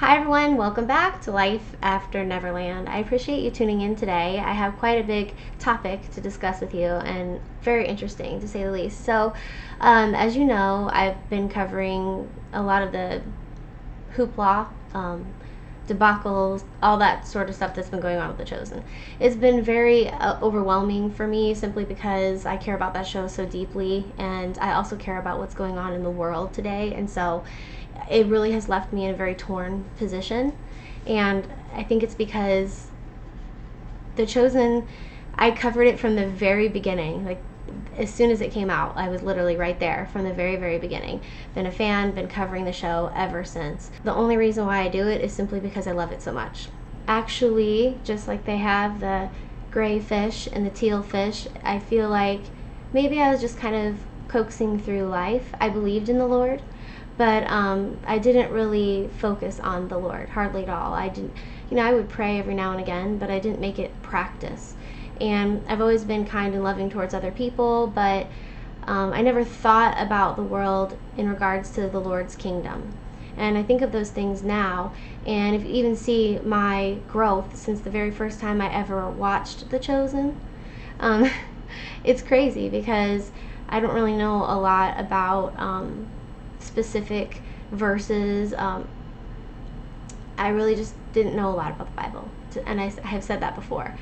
Hi everyone, welcome back to Life After Neverland. I appreciate you tuning in today. I have quite a big topic to discuss with you and very interesting to say the least. So, as you know, I've been covering a lot of the hoopla, debacles, all that sort of stuff that's been going on with The Chosen. It's been very overwhelming for me simply because I care about that show so deeply, and I also care about what's going on in the world today, and so it really has left me in a very torn position. And I think it's because The Chosen, I covered it from the very beginning. Like, as soon as it came out, I was literally right there from the very, very beginning. Been a fan, been covering the show ever since. The only reason why I do it is simply because I love it so much. Actually, just like they have the gray fish and the teal fish, I feel like maybe I was just kind of coaxing through life. I believed in the Lord, but I didn't really focus on the Lord, hardly at all. I didn't, I would pray every now and again, but I didn't make it practice. And I've always been kind and loving towards other people, but I never thought about the world in regards to the Lord's kingdom. And I think of those things now, and if you even see my growth since the very first time I ever watched The Chosen, it's crazy because I don't really know a lot about specific verses. I really just didn't know a lot about the Bible, and I have said that before.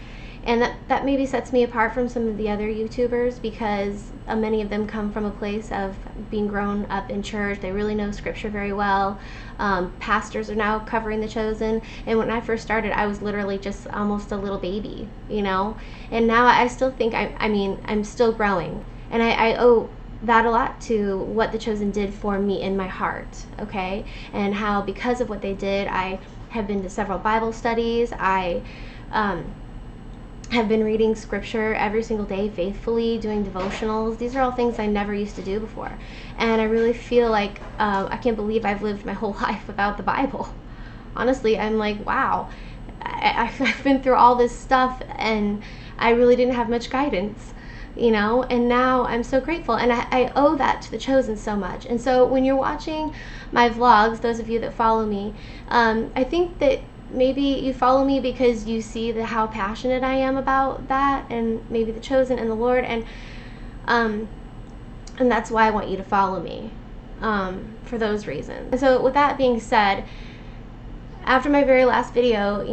And that maybe sets me apart from some of the other YouTubers because many of them come from a place of being grown up in church. They really know Scripture very well. Pastors are now covering The Chosen. And when I first started, I was literally just almost a little baby, And now I still think, I'm still growing. And I owe that a lot to what The Chosen did for me in my heart, okay? And how because of what they did, I have been to several Bible studies. I have been reading Scripture every single day faithfully, doing devotionals. These are all things I never used to do before. And I really feel like I can't believe I've lived my whole life without the Bible. Honestly, I'm like, wow. I've been through all this stuff and I really didn't have much guidance. And now I'm so grateful, and I owe that to The Chosen so much. And so when you're watching my vlogs, those of you that follow me, I think that maybe you follow me because you see how passionate I am about that, and maybe The Chosen and the Lord, and that's why I want you to follow me, for those reasons. And so with that being said, after my very last video,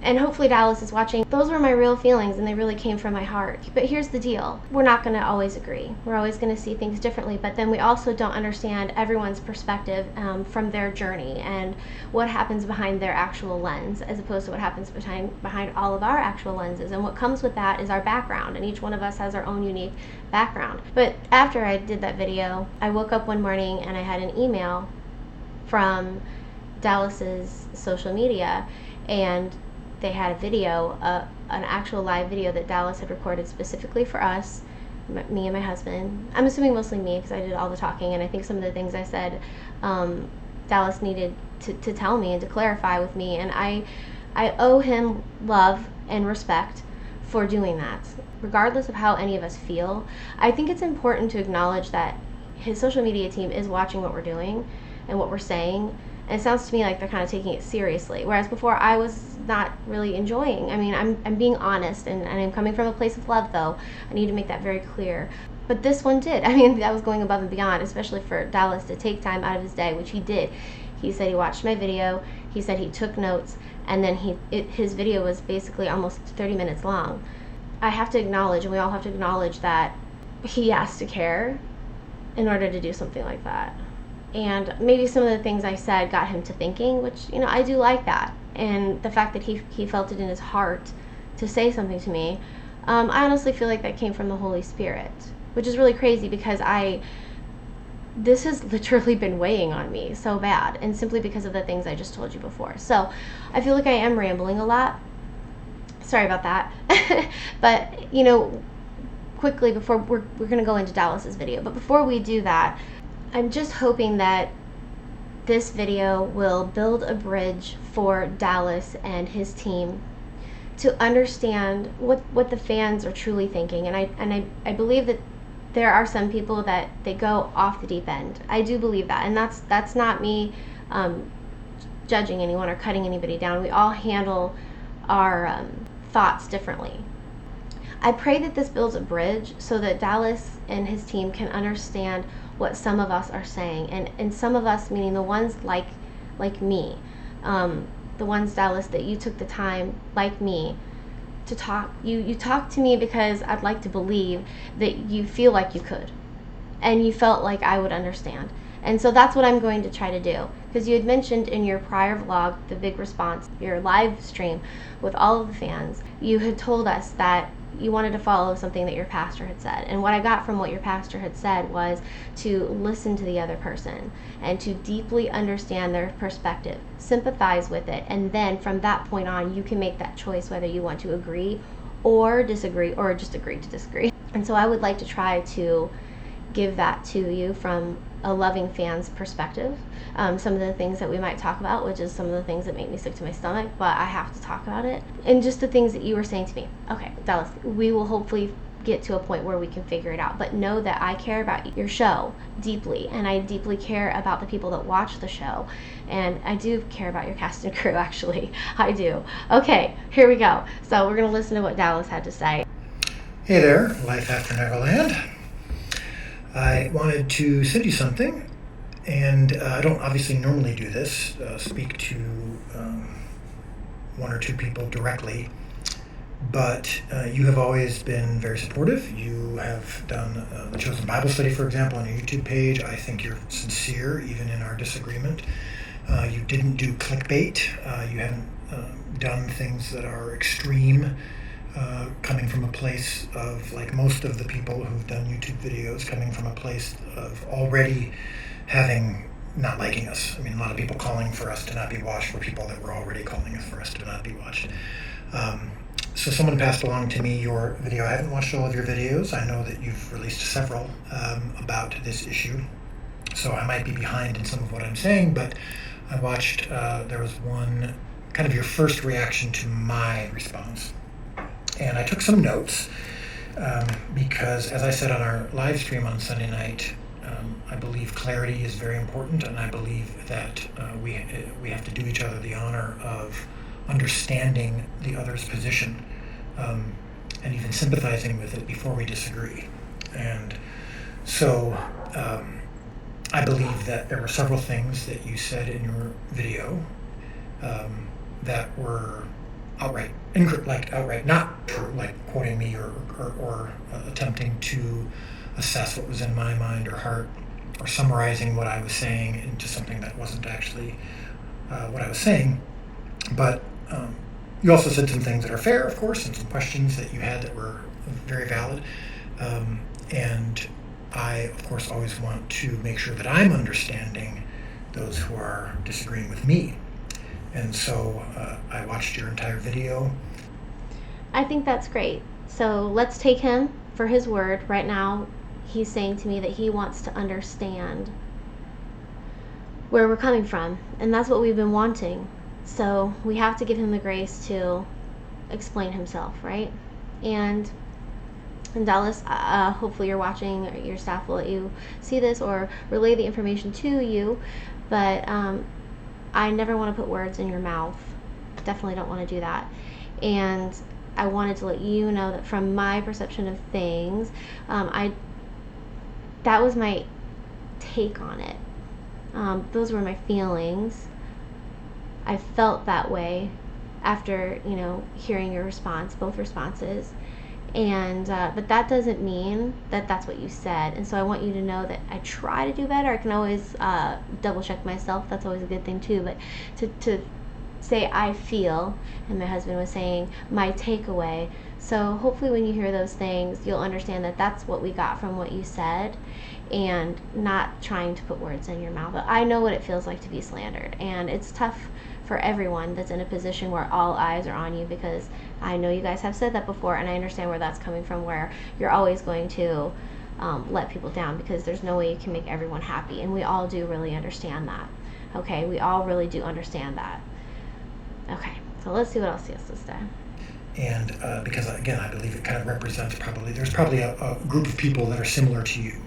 and hopefully Dallas is watching, those were my real feelings and they really came from my heart. But here's the deal. We're not going to always agree. We're always going to see things differently, but then we also don't understand everyone's perspective from their journey and what happens behind their actual lens as opposed to what happens behind all of our actual lenses. And what comes with that is our background, and each one of us has our own unique background. But after I did that video, I woke up one morning and I had an email from Dallas's social media, and they had a video, an actual live video that Dallas had recorded specifically for us, me and my husband. I'm assuming mostly me because I did all the talking, and I think some of the things I said, Dallas needed to tell me and to clarify with me, and I owe him love and respect for doing that. Regardless of how any of us feel, I think it's important to acknowledge that his social media team is watching what we're doing and what we're saying. And it sounds to me like they're kind of taking it seriously, whereas before I was not really enjoying. I'm being honest, and I'm coming from a place of love, though. I need to make that very clear. But this one did. That was going above and beyond, especially for Dallas to take time out of his day, which he did. He said he watched my video, he said he took notes, and then his video was basically almost 30 minutes long. I have to acknowledge, and we all have to acknowledge, that he has to care in order to do something like that. And maybe some of the things I said got him to thinking, which, I do like that. And the fact that he felt it in his heart to say something to me, I honestly feel like that came from the Holy Spirit, which is really crazy because this has literally been weighing on me so bad, and simply because of the things I just told you before. So I feel like I am rambling a lot. Sorry about that. But, quickly before we're going to go into Dallas's video, but before we do that, I'm just hoping that this video will build a bridge for Dallas and his team to understand what the fans are truly thinking. And I believe that there are some people that they go off the deep end. I do believe that, and that's not me judging anyone or cutting anybody down. We all handle our thoughts differently. I pray that this builds a bridge so that Dallas and his team can understand what some of us are saying, and some of us meaning the ones like me, the ones, Dallas, that you took the time, like me, to talk. You talked to me because I'd like to believe that you feel like you could, and you felt like I would understand. And so that's what I'm going to try to do. Because you had mentioned in your prior vlog, the big response, your live stream with all of the fans, you had told us that you wanted to follow something that your pastor had said. And what I got from what your pastor had said was to listen to the other person and to deeply understand their perspective, sympathize with it, and then from that point on, you can make that choice whether you want to agree or disagree, or just agree to disagree. And so I would like to try to give that to you from a loving fan's perspective. Some of the things that we might talk about, which is some of the things that make me sick to my stomach, but I have to talk about it. And just the things that you were saying to me. Okay, Dallas, we will hopefully get to a point where we can figure it out. But know that I care about your show deeply, and I deeply care about the people that watch the show. And I do care about your cast and crew, actually. I do. Okay, here we go. So we're going to listen to what Dallas had to say. Hey there, Life After Neverland. I wanted to send you something, and I don't obviously normally do this, speak to one or two people directly, but you have always been very supportive. You have done the Chosen Bible Study, for example, on your YouTube page. I think you're sincere, even in our disagreement. You didn't do clickbait. You haven't done things that are extreme. Coming from a place of, like most of the people who've done YouTube videos, coming from a place of already not liking us. I mean, a lot of people calling for us to not be watched were people that were already calling for us to not be watched. So someone passed along to me your video. I haven't watched all of your videos. I know that you've released several about this issue, so I might be behind in some of what I'm saying, but I watched, there was one, kind of your first reaction to my response. And I took some notes because, as I said on our live stream on Sunday night, I believe clarity is very important, and I believe that we have to do each other the honor of understanding the other's position and even sympathizing with it before we disagree. And so I believe that there were several things that you said in your video that were outright not true, like quoting me or attempting to assess what was in my mind or heart, or summarizing what I was saying into something that wasn't actually what I was saying. But you also said some things that are fair, of course, and some questions that you had that were very valid. And I, of course, always want to make sure that I'm understanding those who are disagreeing with me. And so I watched your entire video. I think that's great. So let's take him for his word. Right now, he's saying to me that he wants to understand where we're coming from. And that's what we've been wanting. So we have to give him the grace to explain himself, right? And Dallas, hopefully you're watching, or your staff will let you see this or relay the information to you. But I never want to put words in your mouth. Definitely don't want to do that. And I wanted to let you know that from my perception of things, that was my take on it. Those were my feelings. I felt that way after, hearing your response, both responses. And but that doesn't mean that that's what you said. And so I want you to know that I try to do better. I can always double check myself. That's always a good thing too. But to say I feel, and my husband was saying my takeaway. So hopefully when you hear those things, you'll understand that that's what we got from what you said, and not trying to put words in your mouth. But I know what it feels like to be slandered, and it's tough for everyone that's in a position where all eyes are on you, because I know you guys have said that before, and I understand where that's coming from, where you're always going to let people down, because there's no way you can make everyone happy, and we all do really understand that. Okay, we all really do understand that. Okay, so let's see what else he has to say. And because, again, I believe it kind of represents there's probably a group of people that are similar to you.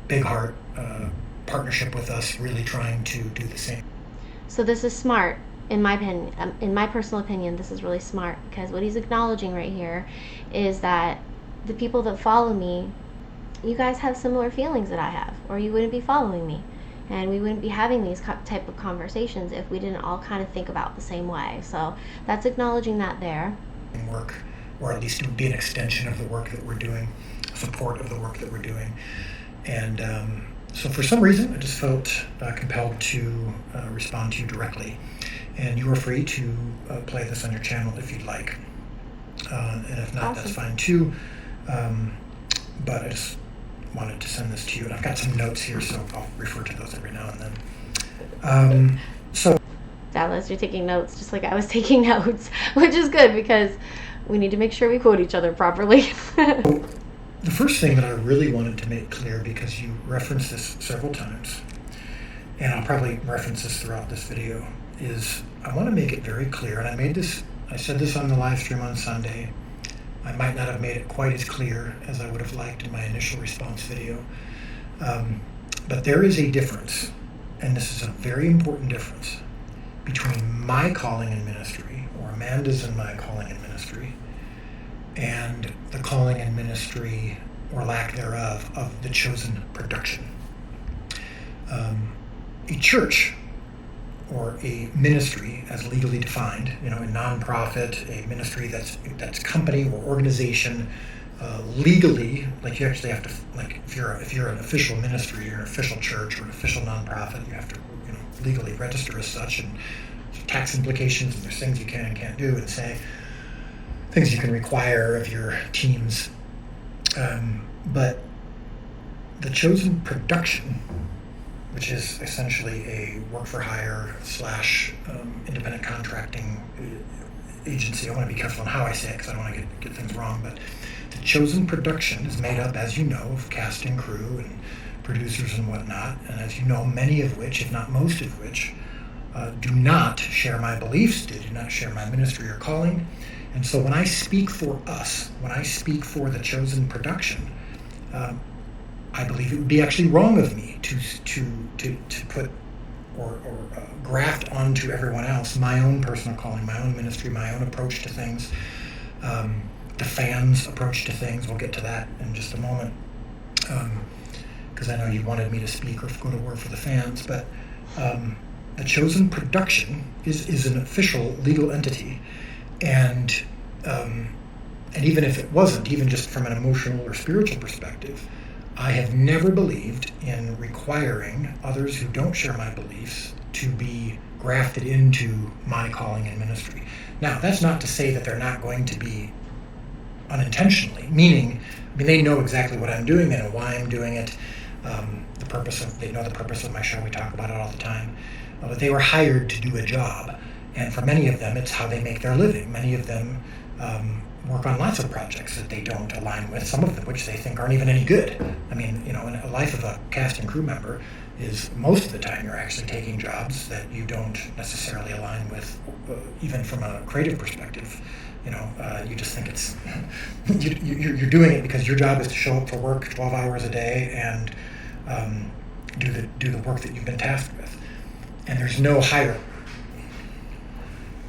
Big heart, partnership with us, really trying to do the same. So this is smart, in my opinion. In my personal opinion, this is really smart, because what he's acknowledging right here is that the people that follow me, you guys have similar feelings that I have, or you wouldn't be following me, and we wouldn't be having these type of conversations if we didn't all kind of think about the same way. So that's acknowledging that there. Work, or at least it would be an extension of the work that we're doing, support of the work that we're doing. And so for some reason, I just felt compelled to respond to you directly. And you are free to play this on your channel if you'd like. And if not, Awesome. That's fine too. But I just wanted to send this to you. And I've got some notes here, so I'll refer to those every now and then. So Dallas, you're taking notes just like I was taking notes, which is good because we need to make sure we quote each other properly. the first thing that I really wanted to make clear, because you referenced this several times, and I'll probably reference this throughout this video, is I want to make it very clear, and I said this on the live stream on Sunday. I might not have made it quite as clear as I would have liked in my initial response video. But there is a difference, and this is a very important difference, between my calling in ministry, or Amanda's and my calling in ministry, and the calling and ministry, or lack thereof, of the chosen production. A church, or a ministry as legally defined, a nonprofit, a ministry that's company or organization, legally, like you actually have to, like if you're an official ministry or an official church or an official nonprofit, you have to legally register as such, and tax implications, and there's things you can and can't do, and say things you can require of your teams. But the chosen production, which is essentially a work-for-hire / independent contracting agency. I want to be careful on how I say it because I don't want to get things wrong, but the chosen production is made up, as you know, of cast and crew and producers and whatnot, and as you know, many of which, if not most of which, do not share my beliefs, do not share my ministry or calling. And so when I speak for us, when I speak for the chosen production, I believe it would be actually wrong of me to put or graft onto everyone else my own personal calling, my own ministry, my own approach to things, the fans' approach to things. We'll get to that in just a moment, because I know you wanted me to speak or go to war for the fans. But the chosen production is an official legal entity, and even if it wasn't, even just from an emotional or spiritual perspective, I have never believed in requiring others who don't share my beliefs to be grafted into my calling and ministry. Now, that's not to say that they're not going to be unintentionally, meaning they know exactly what I'm doing, they know why I'm doing it, they know the purpose of my show, we talk about it all the time, but they were hired to do a job, and for many of them, it's how they make their living. Many of them work on lots of projects that they don't align with, some of them which they think aren't even any good. I mean, in a life of a cast and crew member is most of the time you're actually taking jobs that you don't necessarily align with, even from a creative perspective. You just think it's you're doing it because your job is to show up for work 12 hours a day and do the work that you've been tasked with. And there's no higher.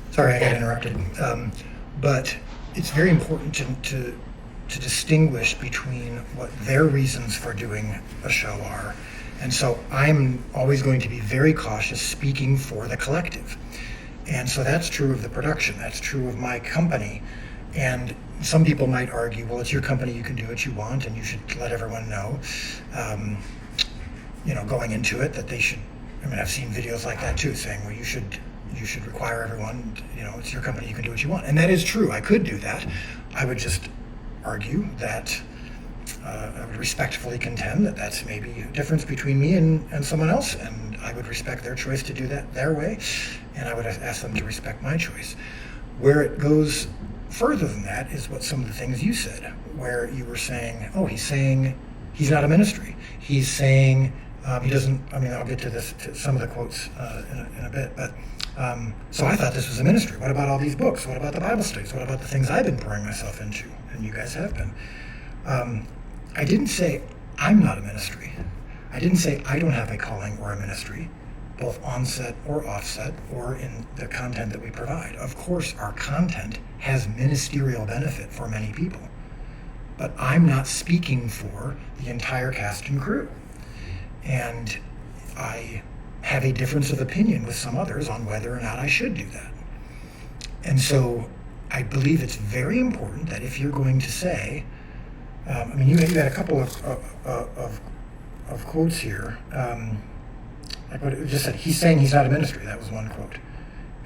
Sorry, I got interrupted. But it's very important to distinguish between what their reasons for doing a show are. And so I'm always going to be very cautious speaking for the collective. And so that's true of the production. That's true of my company. And some people might argue, well, it's your company, you can do what you want, and you should let everyone know, going into it, that they should. I've seen videos like that too, saying, well, you should require everyone, it's your company, you can do what you want. And that is true. I could do that. I would just argue that I would respectfully contend that that's maybe a difference between me and someone else, and I would respect their choice to do that their way, and I would ask them to respect my choice. Where it goes further than that is what some of the things you said, where you were saying, he's saying he's not a ministry. He's saying he doesn't, I'll get to this, to some of the quotes in a bit, but so I thought this was a ministry. What about all these books? What about the Bible studies? What about the things I've been pouring myself into, and you guys have been? I didn't say I'm not a ministry. I didn't say I don't have a calling or a ministry. both onset or offset, or in the content that we provide. Of course, our content has ministerial benefit for many people, but I'm not speaking for the entire cast and crew. And I have a difference of opinion with some others on whether or not I should do that. And so I believe it's very important that if you're going to say, you had a couple of quotes here. It just said, he's saying he's not a ministry. That was one quote.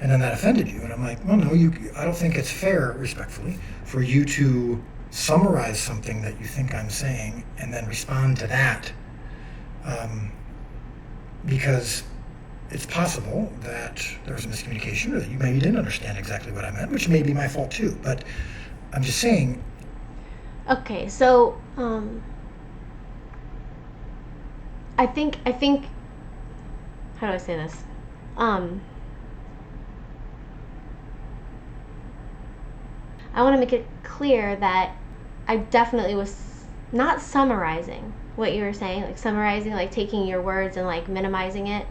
And then that offended you. And I'm like, well, no, I don't think it's fair, respectfully, for you to summarize something that you think I'm saying and then respond to that. Because it's possible that there was a miscommunication or that you maybe didn't understand exactly what I meant, which may be my fault too. But I'm just saying. Okay, so I think how do I say this? I want to make it clear that I definitely was not summarizing what you were saying, like summarizing, like taking your words and like minimizing it.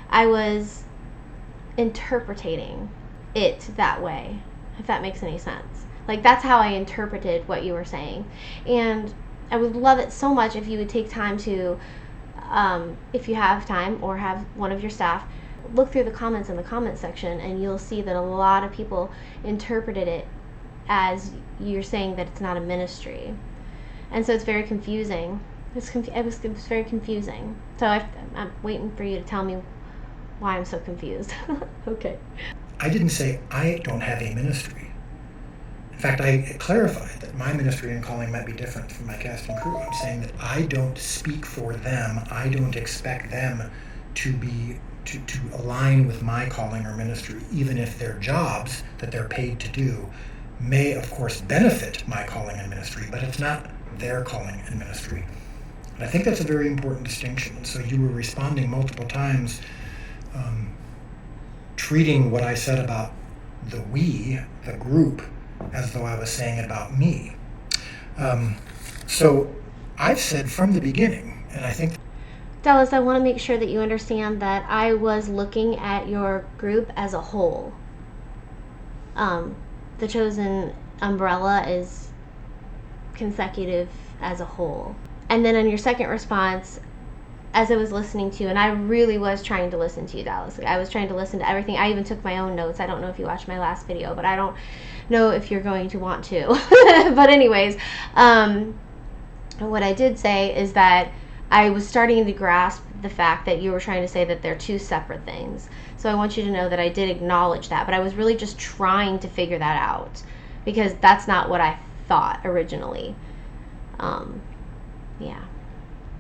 I was interpreting it that way, if that makes any sense. Like, that's how I interpreted what you were saying. And I would love it so much if you would take time to, if you have time or have one of your staff, look through the comments in the comment section, and you'll see that a lot of people interpreted it as you're saying that it's not a ministry. And so it's very confusing. It was very confusing. So I'm waiting for you to tell me why I'm so confused. Okay. I didn't say I don't have a ministry. In fact, I clarified that my ministry and calling might be different from my cast and crew. I'm saying that I don't speak for them. I don't expect them to align with my calling or ministry, even if their jobs that they're paid to do may, of course, benefit my calling and ministry, but it's not their calling and ministry. And I think that's a very important distinction. And so you were responding multiple times, treating what I said about the we, the group, as though I was saying it about me. So I've said from the beginning, and I think... Dallas, I want to make sure that you understand that I was looking at your group as a whole. The Chosen umbrella is consecutive as a whole. And then on your second response, as I was listening to you, and I really was trying to listen to you, Dallas. I was trying to listen to everything. I even took my own notes. I don't know if you watched my last video, but I don't know if you're going to want to. But anyways, what I did say is that I was starting to grasp the fact that you were trying to say that they're two separate things. So I want you to know that I did acknowledge that, but I was really just trying to figure that out, because that's not what I thought originally. Yeah.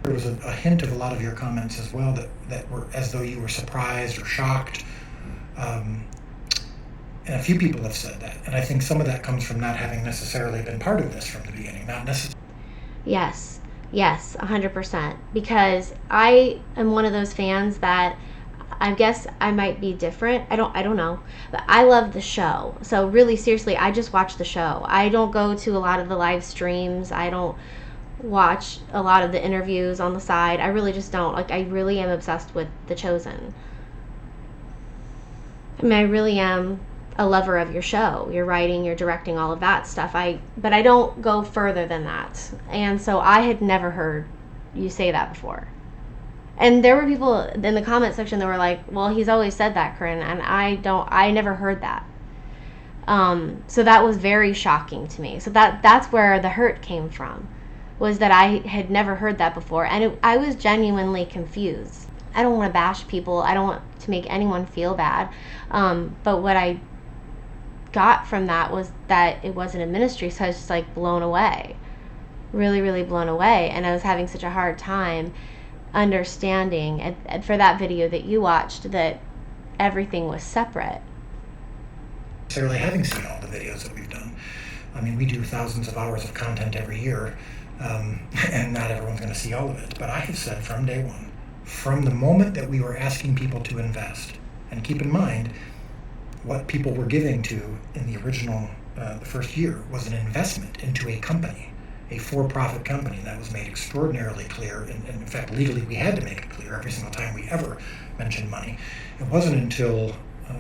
There was a hint of a lot of your comments as well that were as though you were surprised or shocked. And a few people have said that. And I think some of that comes from not having necessarily been part of this from the beginning. Not necessarily. Yes, 100%. Because I am one of those fans that I guess I might be different. I don't know. But I love the show. So really, seriously, I just watch the show. I don't go to a lot of the live streams. I don't watch a lot of the interviews on the side. I really just don't. Like, I really am obsessed with The Chosen. I mean, I really am a lover of your show, your writing, your directing, all of that stuff. But I don't go further than that. And so I had never heard you say that before. And there were people in the comment section that were like, well, he's always said that, Corinne, and I never heard that. So that was very shocking to me. So that's where the hurt came from, was that I had never heard that before, and I was genuinely confused. I don't want to bash people. I don't want to make anyone feel bad. But what I got from that was that it wasn't a ministry, so I was just like blown away. Really, really blown away. And I was having such a hard time understanding, and for that video that you watched, that everything was separate. Necessarily having seen all the videos that we've done. I mean, we do thousands of hours of content every year. And not everyone's going to see all of it. But I have said from day one, from the moment that we were asking people to invest, and keep in mind, what people were giving to in the original, the first year, was an investment into a company, a for-profit company. That was made extraordinarily clear, and in fact, legally, we had to make it clear every single time we ever mentioned money. It wasn't until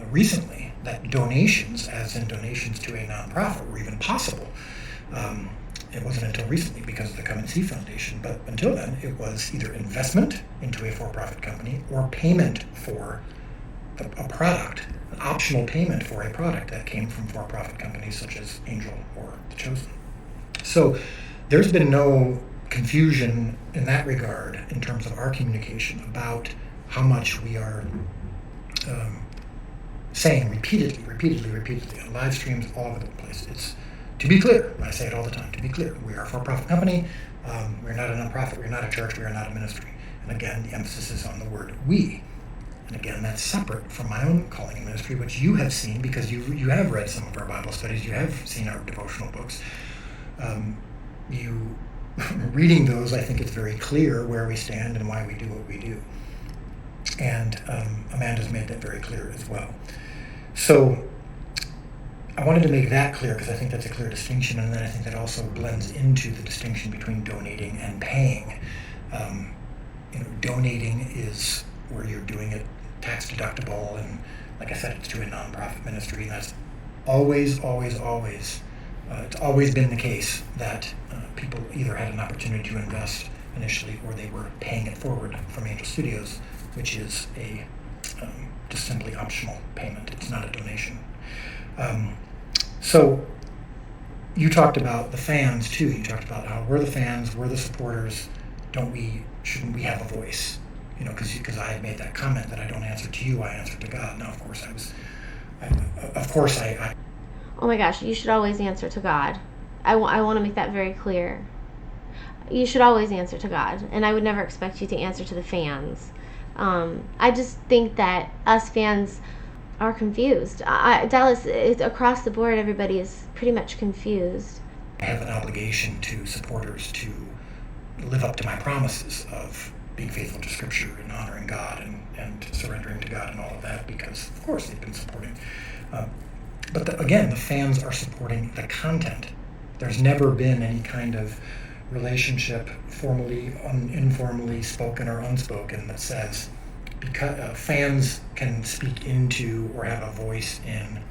recently that donations, as in donations to a nonprofit, were even possible. It wasn't until recently because of the Come and See Foundation, but until then, it was either investment into a for-profit company or payment for a product, an optional payment for a product that came from for-profit companies such as Angel or The Chosen. So there's been no confusion in that regard in terms of our communication about how much we are saying repeatedly on live streams all over the place. It's to be clear, I say it all the time, to be clear, we are a for-profit company, we're not a nonprofit, we're not a church, we are not a ministry. And again, the emphasis is on the word we. And again, that's separate from my own calling and ministry, which you have seen because you have read some of our Bible studies, you have seen our devotional books. You reading those, I think it's very clear where we stand and why we do what we do. And Amanda's made that very clear as well. So I wanted to make that clear because I think that's a clear distinction, and then I think that also blends into the distinction between donating and paying. Donating is where you're doing it tax deductible, and like I said, it's to a nonprofit ministry. That's always it's always been the case that people either had an opportunity to invest initially or they were paying it forward from Angel Studios, which is a just simply optional payment. It's not a donation. So you talked about the fans too. You talked about how we're the fans, we're the supporters. Shouldn't we have a voice? Because I had made that comment that I don't answer to you, I answer to God. Now, of course, I Oh my gosh, you should always answer to God. I want to make that very clear. You should always answer to God, and I would never expect you to answer to the fans. I just think that us fans are confused. Dallas, across the board, everybody is pretty much confused. I have an obligation to supporters to live up to my promises of being faithful to Scripture and honoring God and surrendering to God and all of that, because, of course, they've been supporting. But again, the fans are supporting the content. There's never been any kind of relationship, formally, informally, spoken or unspoken, that says because fans can speak into or have a voice in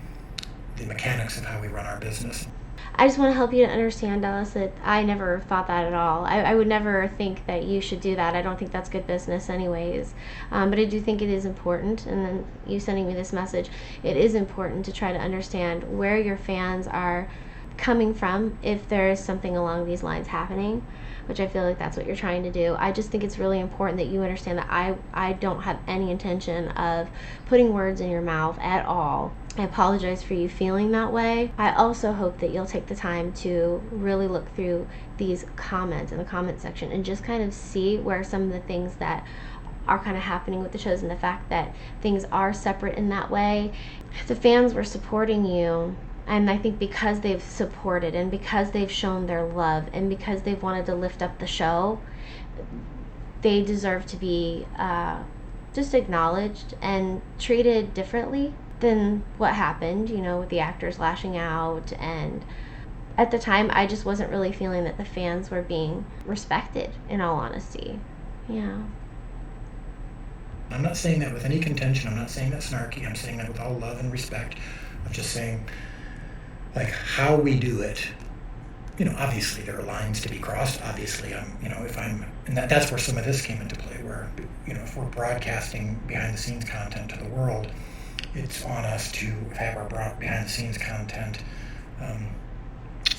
the mechanics of how we run our business. I just want to help you to understand, Dallas, that I never thought that at all. I would never think that you should do that. I don't think that's good business anyways. But I do think it is important, and then you sending me this message, it is important to try to understand where your fans are coming from if there is something along these lines happening, which I feel like that's what you're trying to do. I just think it's really important that you understand that I don't have any intention of putting words in your mouth at all. I apologize for you feeling that way. I also hope that you'll take the time to really look through these comments in the comment section and just kind of see where some of the things that are kind of happening with the shows, and the fact that things are separate in that way. The fans were supporting you, and I think because they've supported and because they've shown their love and because they've wanted to lift up the show, they deserve to be just acknowledged and treated differently than what happened, with the actors lashing out. And at the time, I just wasn't really feeling that the fans were being respected, in all honesty. Yeah. I'm not saying that with any contention. I'm not saying that snarky. I'm saying that with all love and respect. I'm just saying, how we do it. Obviously there are lines to be crossed. Obviously, and that's where some of this came into play. Where, if we're broadcasting behind-the-scenes content to the world, it's on us to have our behind-the-scenes content.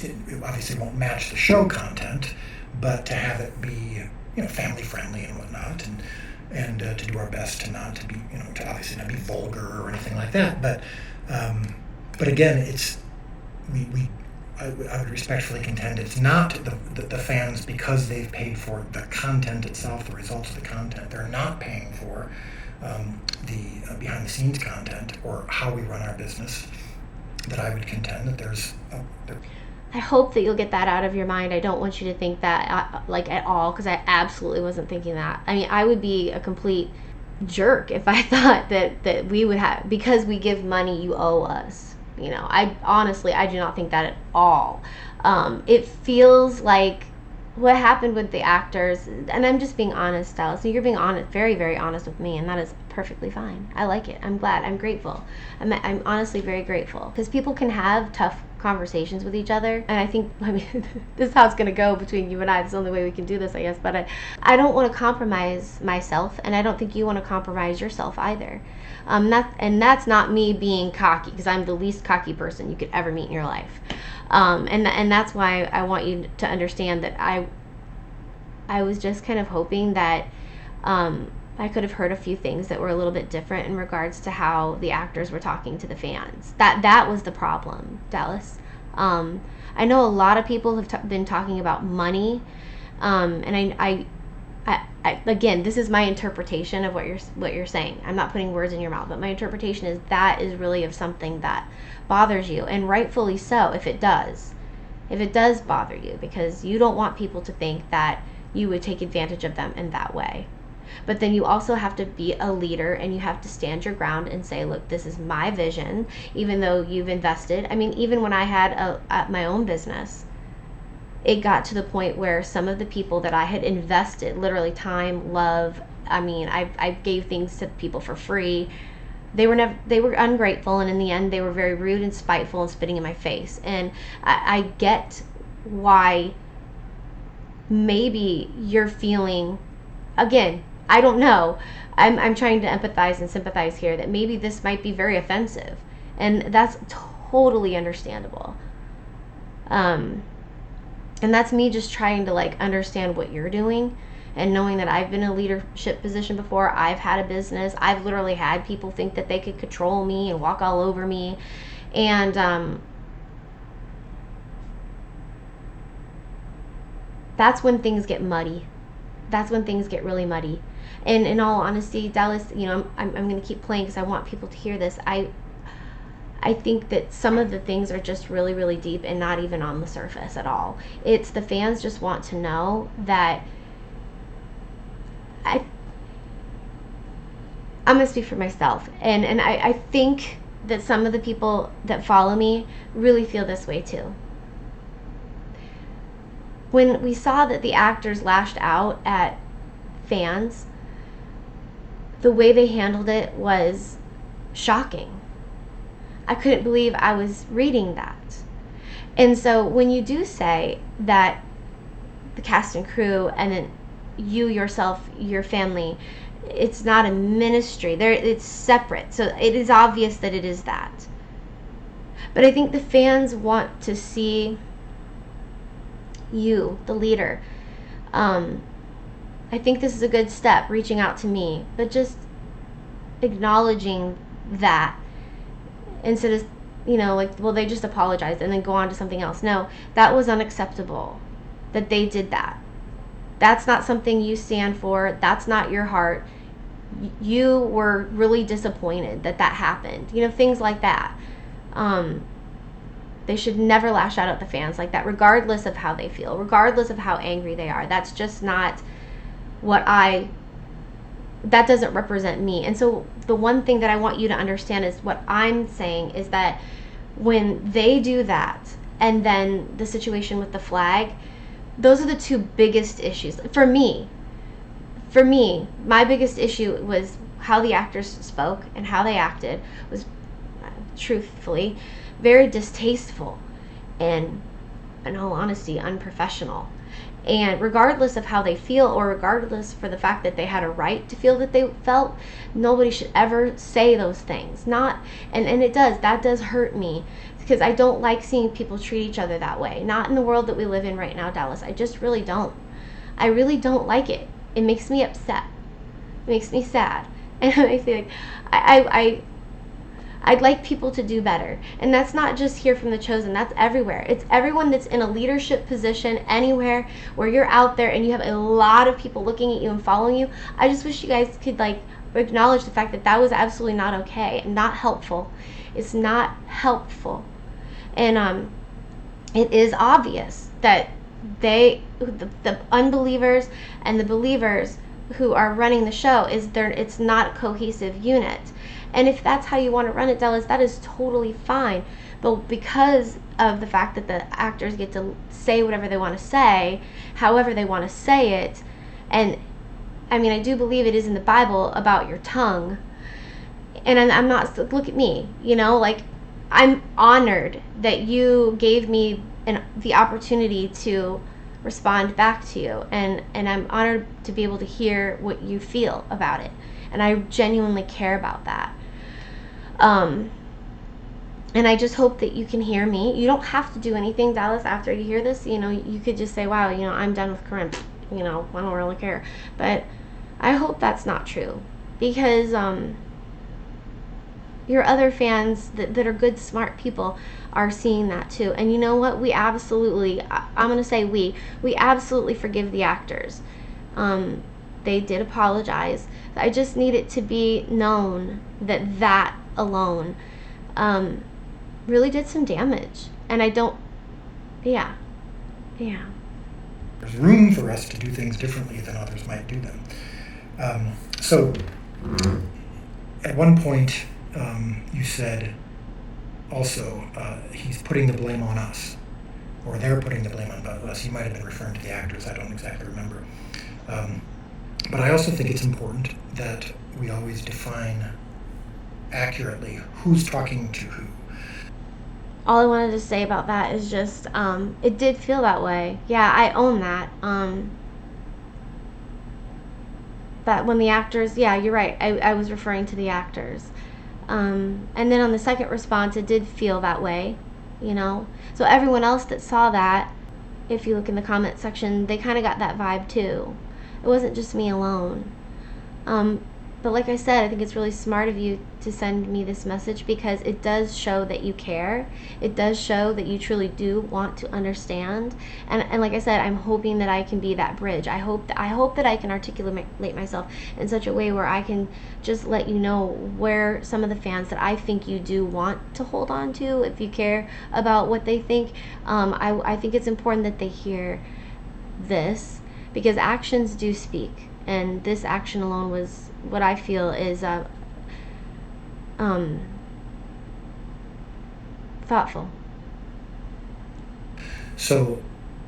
It obviously won't match the show content, but to have it be, family-friendly and whatnot, and to do our best to not to be, to obviously not be vulgar or anything like that. But again, it's I would respectfully contend it's not the fans because they've paid for the content itself, the results of the content. They're not paying for the behind-the-scenes content or how we run our business. That I would contend that there's. I hope that you'll get that out of your mind. I don't want you to think that at all, because I absolutely wasn't thinking that. I mean, I would be a complete jerk if I thought that we would have, because we give money, you owe us. I honestly, I do not think that at all. It feels like what happened with the actors, and I'm just being honest, Dallas. So you're being honest, very, very honest with me, and that is perfectly fine. I like it. I'm glad. I'm grateful. I'm honestly very grateful, because people can have tough conversations with each other, and I think, I mean, this is how it's going to go between you and I. It's the only way we can do this, I guess. But I don't want to compromise myself, and I don't think you want to compromise yourself either. That's not me being cocky, because I'm the least cocky person you could ever meet in your life. And that's why I want you to understand that I was just kind of hoping that I could have heard a few things that were a little bit different in regards to how the actors were talking to the fans. That was the problem, Dallas. I know a lot of people have been talking about money, and I again, this is my interpretation of what you're saying. I'm not putting words in your mouth, but my interpretation is that is really of something that bothers you, and rightfully so if it does bother you, because you don't want people to think that you would take advantage of them in that way. But then you also have to be a leader, and you have to stand your ground and say, look, this is my vision, even though you've invested. I mean, even when I had my own business, it got to the point where some of the people that I had invested, literally time, love, I mean, I gave things to people for free. They were ungrateful, and in the end, they were very rude and spiteful and spitting in my face. And I get why maybe you're feeling, again, I don't know. I'm trying to empathize and sympathize here, that maybe this might be very offensive, and that's totally understandable. And that's me just trying to understand what you're doing, and knowing that I've been in a leadership position before. I've had a business. I've literally had people think that they could control me and walk all over me. And that's when things get muddy. That's when things get really muddy. And in all honesty, Dallas, I'm going to keep playing because I want people to hear this. I think that some of the things are just really, really deep and not even on the surface at all. It's the fans just want to know that I'm going to speak for myself. And I think that some of the people that follow me really feel this way too. When we saw that the actors lashed out at fans, the way they handled it was shocking. I couldn't believe I was reading that. And so when you do say that the cast and crew, and then you yourself, your family, it's not a ministry, it's separate, so it is obvious that it is that. But I think the fans want to see you, the leader. I think this is a good step, reaching out to me, but just acknowledging that, instead of, well, they just apologized and then go on to something else. No, that was unacceptable that they did that. That's not something you stand for. That's not your heart. You were really disappointed that happened. Things like that. They should never lash out at the fans like that, regardless of how they feel, regardless of how angry they are. That's just not that doesn't represent me. And so the one thing that I want you to understand is what I'm saying is that when they do that, and then the situation with the flag, those are the two biggest issues. For me, my biggest issue was how the actors spoke and how they acted was, truthfully, very distasteful and, in all honesty, unprofessional. And regardless of how they feel, or regardless for the fact that they had a right to feel that they felt, nobody should ever say those things. That does hurt me, because I don't like seeing people treat each other that way. Not in the world that we live in right now, Dallas. I just really don't. I really don't like it. It makes me upset. It makes me sad. And it makes me I'd like people to do better. And that's not just here from The Chosen. That's everywhere. It's everyone that's in a leadership position anywhere where you're out there and you have a lot of people looking at you and following you. I just wish you guys could acknowledge the fact that was absolutely not okay and not helpful. It's not helpful. And it is obvious that the unbelievers and the believers who are running the show, it's not a cohesive unit. And if that's how you want to run it, Dallas, that is totally fine. But because of the fact that the actors get to say whatever they want to say, however they want to say it, and I mean, I do believe it is in the Bible about your tongue. And I'm not, look at me, like, I'm honored that you gave me the opportunity to respond back to you. And I'm honored to be able to hear what you feel about it. And I genuinely care about that. And I just hope that you can hear me. You don't have to do anything, Dallas, after you hear this. You could just say, wow, I'm done with Corinne. I don't really care. But I hope that's not true. Because your other fans that are good, smart people are seeing that too. And you know what? We absolutely, I'm going to say we absolutely forgive the actors. They did apologize. I just need it to be known that alone really did some damage. And I don't, yeah. There's room for us to do things differently than others might do them. So at one point, you said also he's putting the blame on us, or they're putting the blame on us. You might have been referring to the actors. I don't exactly remember. But I also think it's important that we always define accurately who's talking to who. All I wanted to say about that is just it did feel that way. Yeah, I own that. That when the actors, yeah, you're right. I was referring to the actors. And then on the second response, it did feel that way, So everyone else that saw that, if you look in the comment section, they kind of got that vibe too. It wasn't just me alone. But like I said, I think it's really smart of you to send me this message because it does show that you care. It does show that you truly do want to understand. And like I said, I'm hoping that I can be that bridge. I hope that I can articulate myself in such a way where I can just let you know where some of the fans that I think you do want to hold on to, if you care about what they think. I think it's important that they hear this because actions do speak. And this action alone was what I feel is thoughtful. So,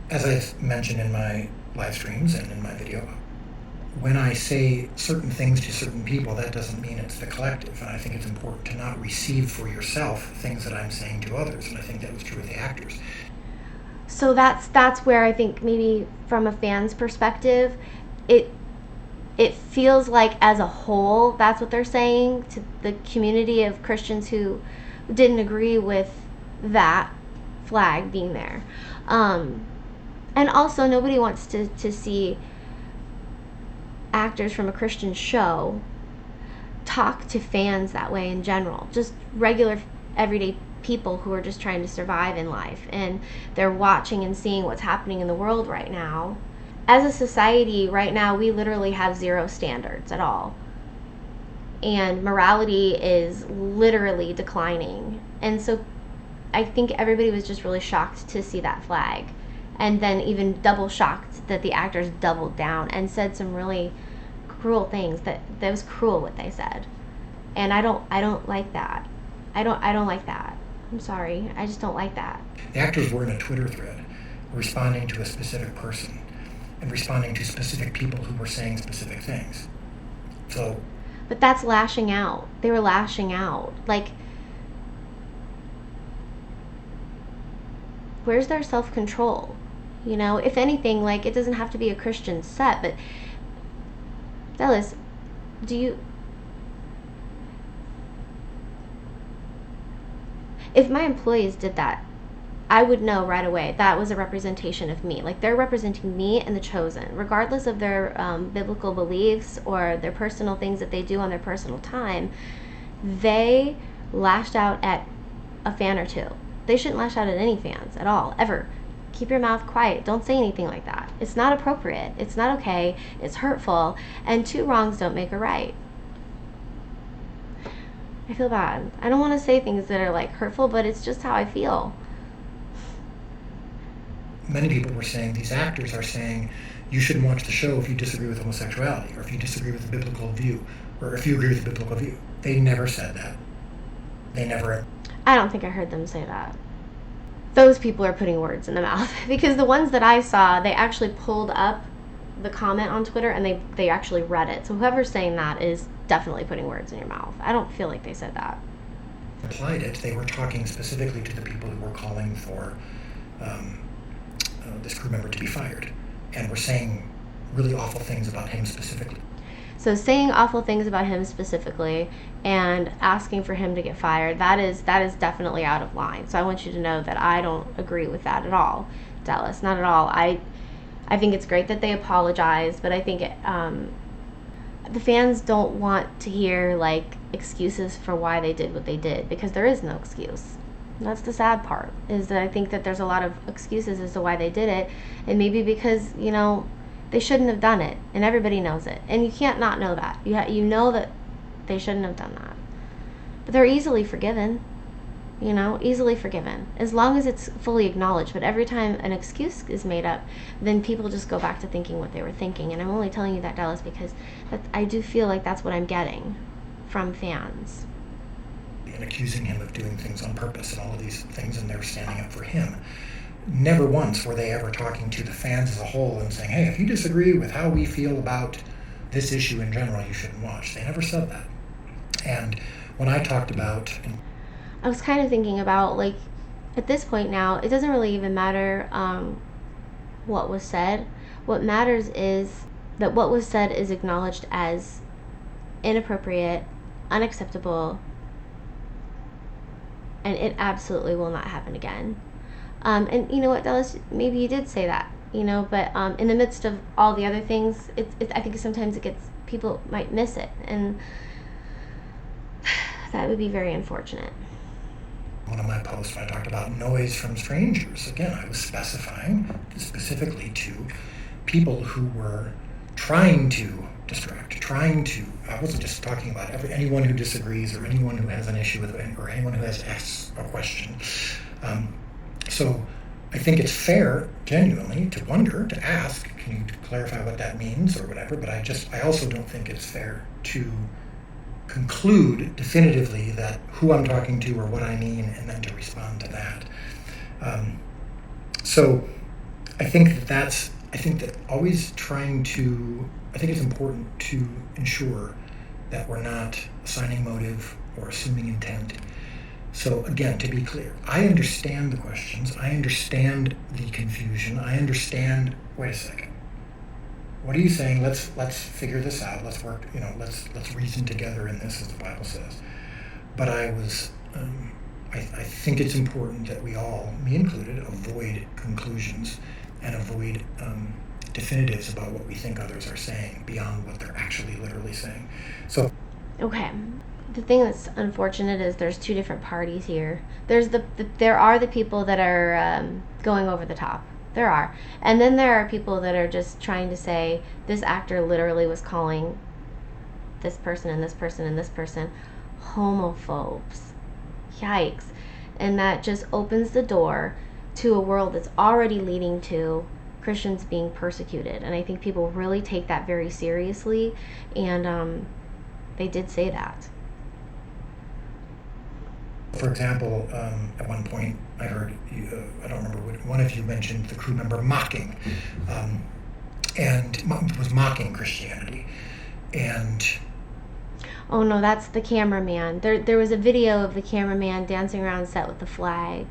as I've mentioned in my live streams and in my video, when I say certain things to certain people, that doesn't mean it's the collective. And I think it's important to not receive for yourself things that I'm saying to others. And I think that was true with the actors. So that's where I think maybe from a fan's perspective, it feels like as a whole, that's what they're saying to the community of Christians who didn't agree with that flag being there. And also, nobody wants to see actors from a Christian show talk to fans that way in general. Just regular, everyday people who are just trying to survive in life. And they're watching and seeing what's happening in the world right now. As a society, right now, we literally have zero standards at all. And morality is literally declining. And so I think everybody was just really shocked to see that flag. And then even double shocked that the actors doubled down and said some really cruel things. That was cruel what they said. And I don't like that. I don't like that. I'm sorry. I just don't like that. The actors were in a Twitter thread responding to a specific person and responding to specific people who were saying specific things. So, but that's lashing out. They were lashing out. Like, where's their self-control? If anything, like, it doesn't have to be a Christian set, but Dallas, if my employees did that, I would know right away that was a representation of me. Like, they're representing me and the chosen, regardless of their biblical beliefs or their personal things that they do on their personal time. They lashed out at a fan or two. They shouldn't lash out at any fans at all, ever. Keep your mouth quiet. Don't say anything like that. It's not appropriate. It's not okay. It's hurtful. And two wrongs don't make a right. I feel bad. I don't want to say things that are like hurtful, but it's just how I feel. Many people were saying, these actors are saying, you shouldn't watch the show if you disagree with homosexuality, or if you disagree with the biblical view, or if you agree with the biblical view. They never said that. They never. I don't think I heard them say that. Those people are putting words in the mouth, because the ones that I saw, they actually pulled up the comment on Twitter and they actually read it. So whoever's saying that is definitely putting words in your mouth. I don't feel like they said that. Applied it. They were talking specifically to the people who were calling for this crew member to be fired, and were saying really awful things about him specifically. So saying awful things about him specifically and asking for him to get fired, that is definitely out of line. So I want you to know that I don't agree with that at all, Dallas. Not at all. I think it's great that they apologized, but I think the fans don't want to hear like excuses for why they did what they did, because there is no excuse. And that's the sad part, is that I think that there's a lot of excuses as to why they did it, and maybe because, they shouldn't have done it, and everybody knows it, and you can't not know that. You know that they shouldn't have done that, but they're easily forgiven. Easily forgiven, as long as it's fully acknowledged. But every time an excuse is made up, then people just go back to thinking what they were thinking. And I'm only telling you that, Dallas, because I do feel like that's what I'm getting from fans. And accusing him of doing things on purpose and all of these things, and they're standing up for him. Never once were they ever talking to the fans as a whole and saying, hey, if you disagree with how we feel about this issue in general, you shouldn't watch. They never said that. And when I talked about... I was kind of thinking about, like, at this point now, it doesn't really even matter what was said. What matters is that what was said is acknowledged as inappropriate, unacceptable, and it absolutely will not happen again. And you know what, Dallas, maybe you did say that, but in the midst of all the other things, I think sometimes people might miss it, and that would be very unfortunate. One of my posts, when I talked about noise from strangers, again, I was specifying specifically to people who were trying to distract, I wasn't just talking about anyone who disagrees or anyone who has an issue with it or anyone who has asked a question. So I think it's fair, genuinely, to wonder, to ask, can you clarify what that means or whatever, but I also don't think it's fair to conclude definitively that who I'm talking to or what I mean, and then to respond to that. So I think that I think it's important to ensure that we're not assigning motive or assuming intent. So again, to be clear, I understand the questions, I understand the confusion, I understand, wait a second, what are you saying? Let's figure this out. Let's work. Let's reason together in this, as the Bible says. But I think it's important that we all, me included, avoid conclusions and avoid definitives about what we think others are saying beyond what they're actually literally saying. So. Okay. The thing that's unfortunate is there's two different parties here. There are the people that are going over the top. There are. And then there are people that are just trying to say this actor literally was calling this person and this person and this person homophobes. Yikes. And that just opens the door to a world that's already leading to Christians being persecuted. And I think people really take that very seriously. And they did say that. For example, at one point I heard, I don't remember what, one of you mentioned the crew member mocking, and was mocking Christianity. And oh no, that's the cameraman. There was a video of the cameraman dancing around set with the flag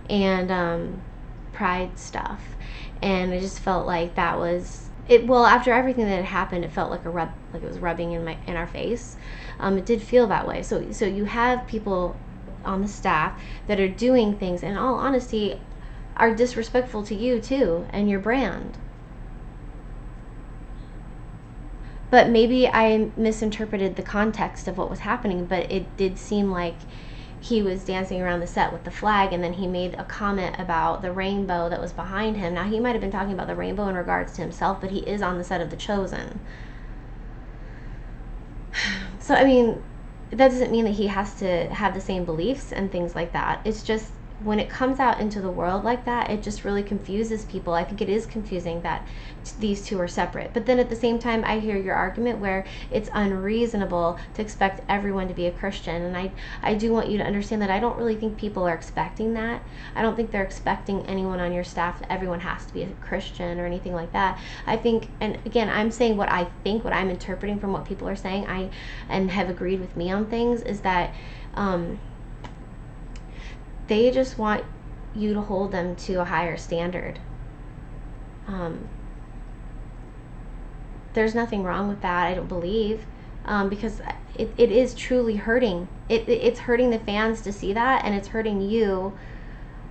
and pride stuff, and I just felt like that was it. Well, after everything that had happened, it felt like like it was rubbing in our face. It did feel that way. So you have people on the staff that are doing things, in all honesty, are disrespectful to you too and your brand. But maybe I misinterpreted the context of what was happening, but it did seem like he was dancing around the set with the flag, and then he made a comment about the rainbow that was behind him. Now, he might have been talking about the rainbow in regards to himself, but he is on the set of The Chosen. So, I mean, that doesn't mean that he has to have the same beliefs and things like that. It's just when it comes out into the world like that, it just really confuses people. I think it is confusing that these two are separate. But then at the same time, I hear your argument where it's unreasonable to expect everyone to be a Christian. And I do want you to understand that I don't really think people are expecting that. I don't think they're expecting anyone on your staff that everyone has to be a Christian or anything like that. I think, and again, I'm saying what I think, what I'm interpreting from what people are saying, and have agreed with me on things, is that they just want you to hold them to a higher standard. There's nothing wrong with that, I don't believe, because it is truly hurting. It's hurting the fans to see that, and it's hurting you,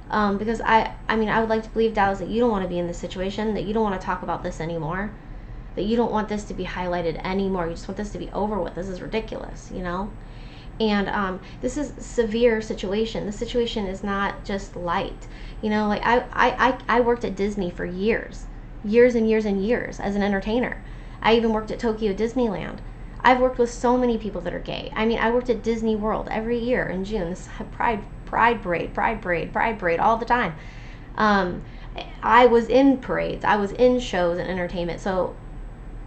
because I would like to believe, Dallas, that you don't want to be in this situation, that you don't want to talk about this anymore, that you don't want this to be highlighted anymore. You just want this to be over with. This is ridiculous, you know? And this is a severe situation. The situation is not just light. You know, like I worked at Disney for years and years and years as an entertainer. I even worked at Tokyo Disneyland. I've worked with so many people that are gay. I mean, I worked at Disney World every year in June. This Pride Parade all the time. I was in parades. I was in shows and entertainment. So,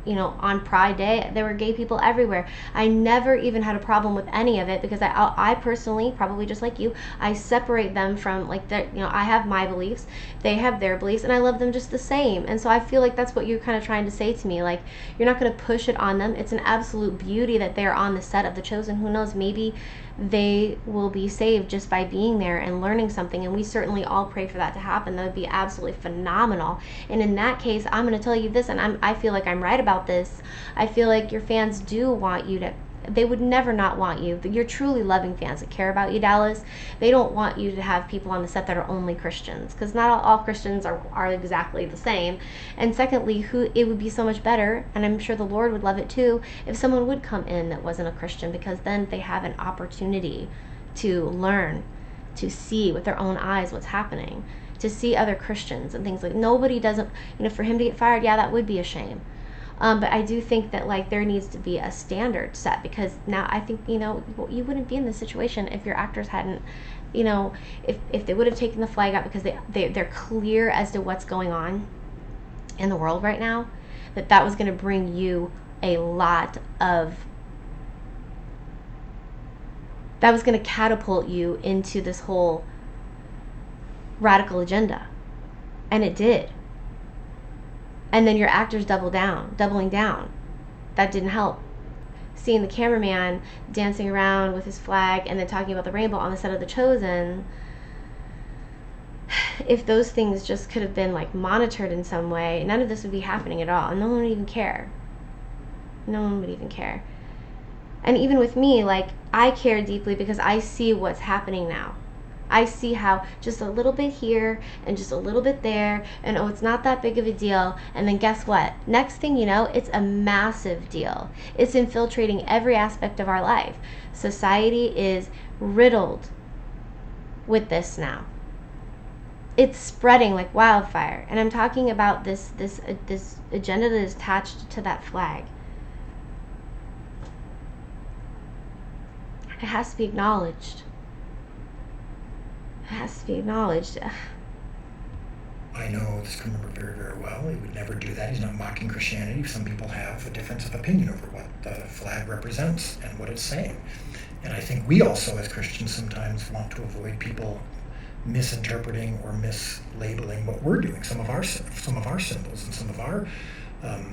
you know, on Pride Day, there were gay people everywhere. I never even had a problem with any of it, because I personally, probably just like you, I separate them from, like, you know, I have my beliefs, they have their beliefs, and I love them just the same. And so I feel like that's what you're kind of trying to say to me. Like, you're not going to push it on them. It's an absolute beauty that they're on the set of The Chosen. Who knows, maybe they will be saved just by being there and learning something, and we certainly all pray for that to happen. That would be absolutely phenomenal. And in that case, I'm going to tell you this, and I feel like I'm right about this. I feel like your fans do want you to, they would never not want you. You're truly loving fans that care about you, Dallas. They don't want you to have people on the set that are only Christians, because not all Christians are exactly the same. And secondly, it would be so much better, and I'm sure the Lord would love it too, if someone would come in that wasn't a Christian, because then they have an opportunity to learn, to see with their own eyes what's happening, to see other Christians and things. Like, nobody doesn't, you know, for him to get fired, yeah, that would be a shame. But I do think that, like, there needs to be a standard set, because now I think, you know, you wouldn't be in this situation if your actors hadn't, you know, if they would have taken the flag out because they're clear as to what's going on in the world right now, that was going to bring you a lot of, that was going to catapult you into this whole radical agenda. And it did. And then your actors doubling down. That didn't help. Seeing the cameraman dancing around with his flag and then talking about the rainbow on the set of The Chosen, if those things just could have been, like, monitored in some way, none of this would be happening at all. And no one would even care. No one would even care. And even with me, like, I care deeply because I see what's happening now. I see how just a little bit here and just a little bit there, and oh, it's not that big of a deal. And then guess what? Next thing you know, it's a massive deal. It's infiltrating every aspect of our life. Society is riddled with this now. It's spreading like wildfire. And I'm talking about this agenda that is attached to that flag. It has to be acknowledged. It has to be acknowledged. I know this criminal very, very well. He would never do that. He's not mocking Christianity. Some people have a difference of opinion over what the flag represents and what it's saying. And I think we also, as Christians, sometimes want to avoid people misinterpreting or mislabeling what we're doing, some of our symbols and some of our. I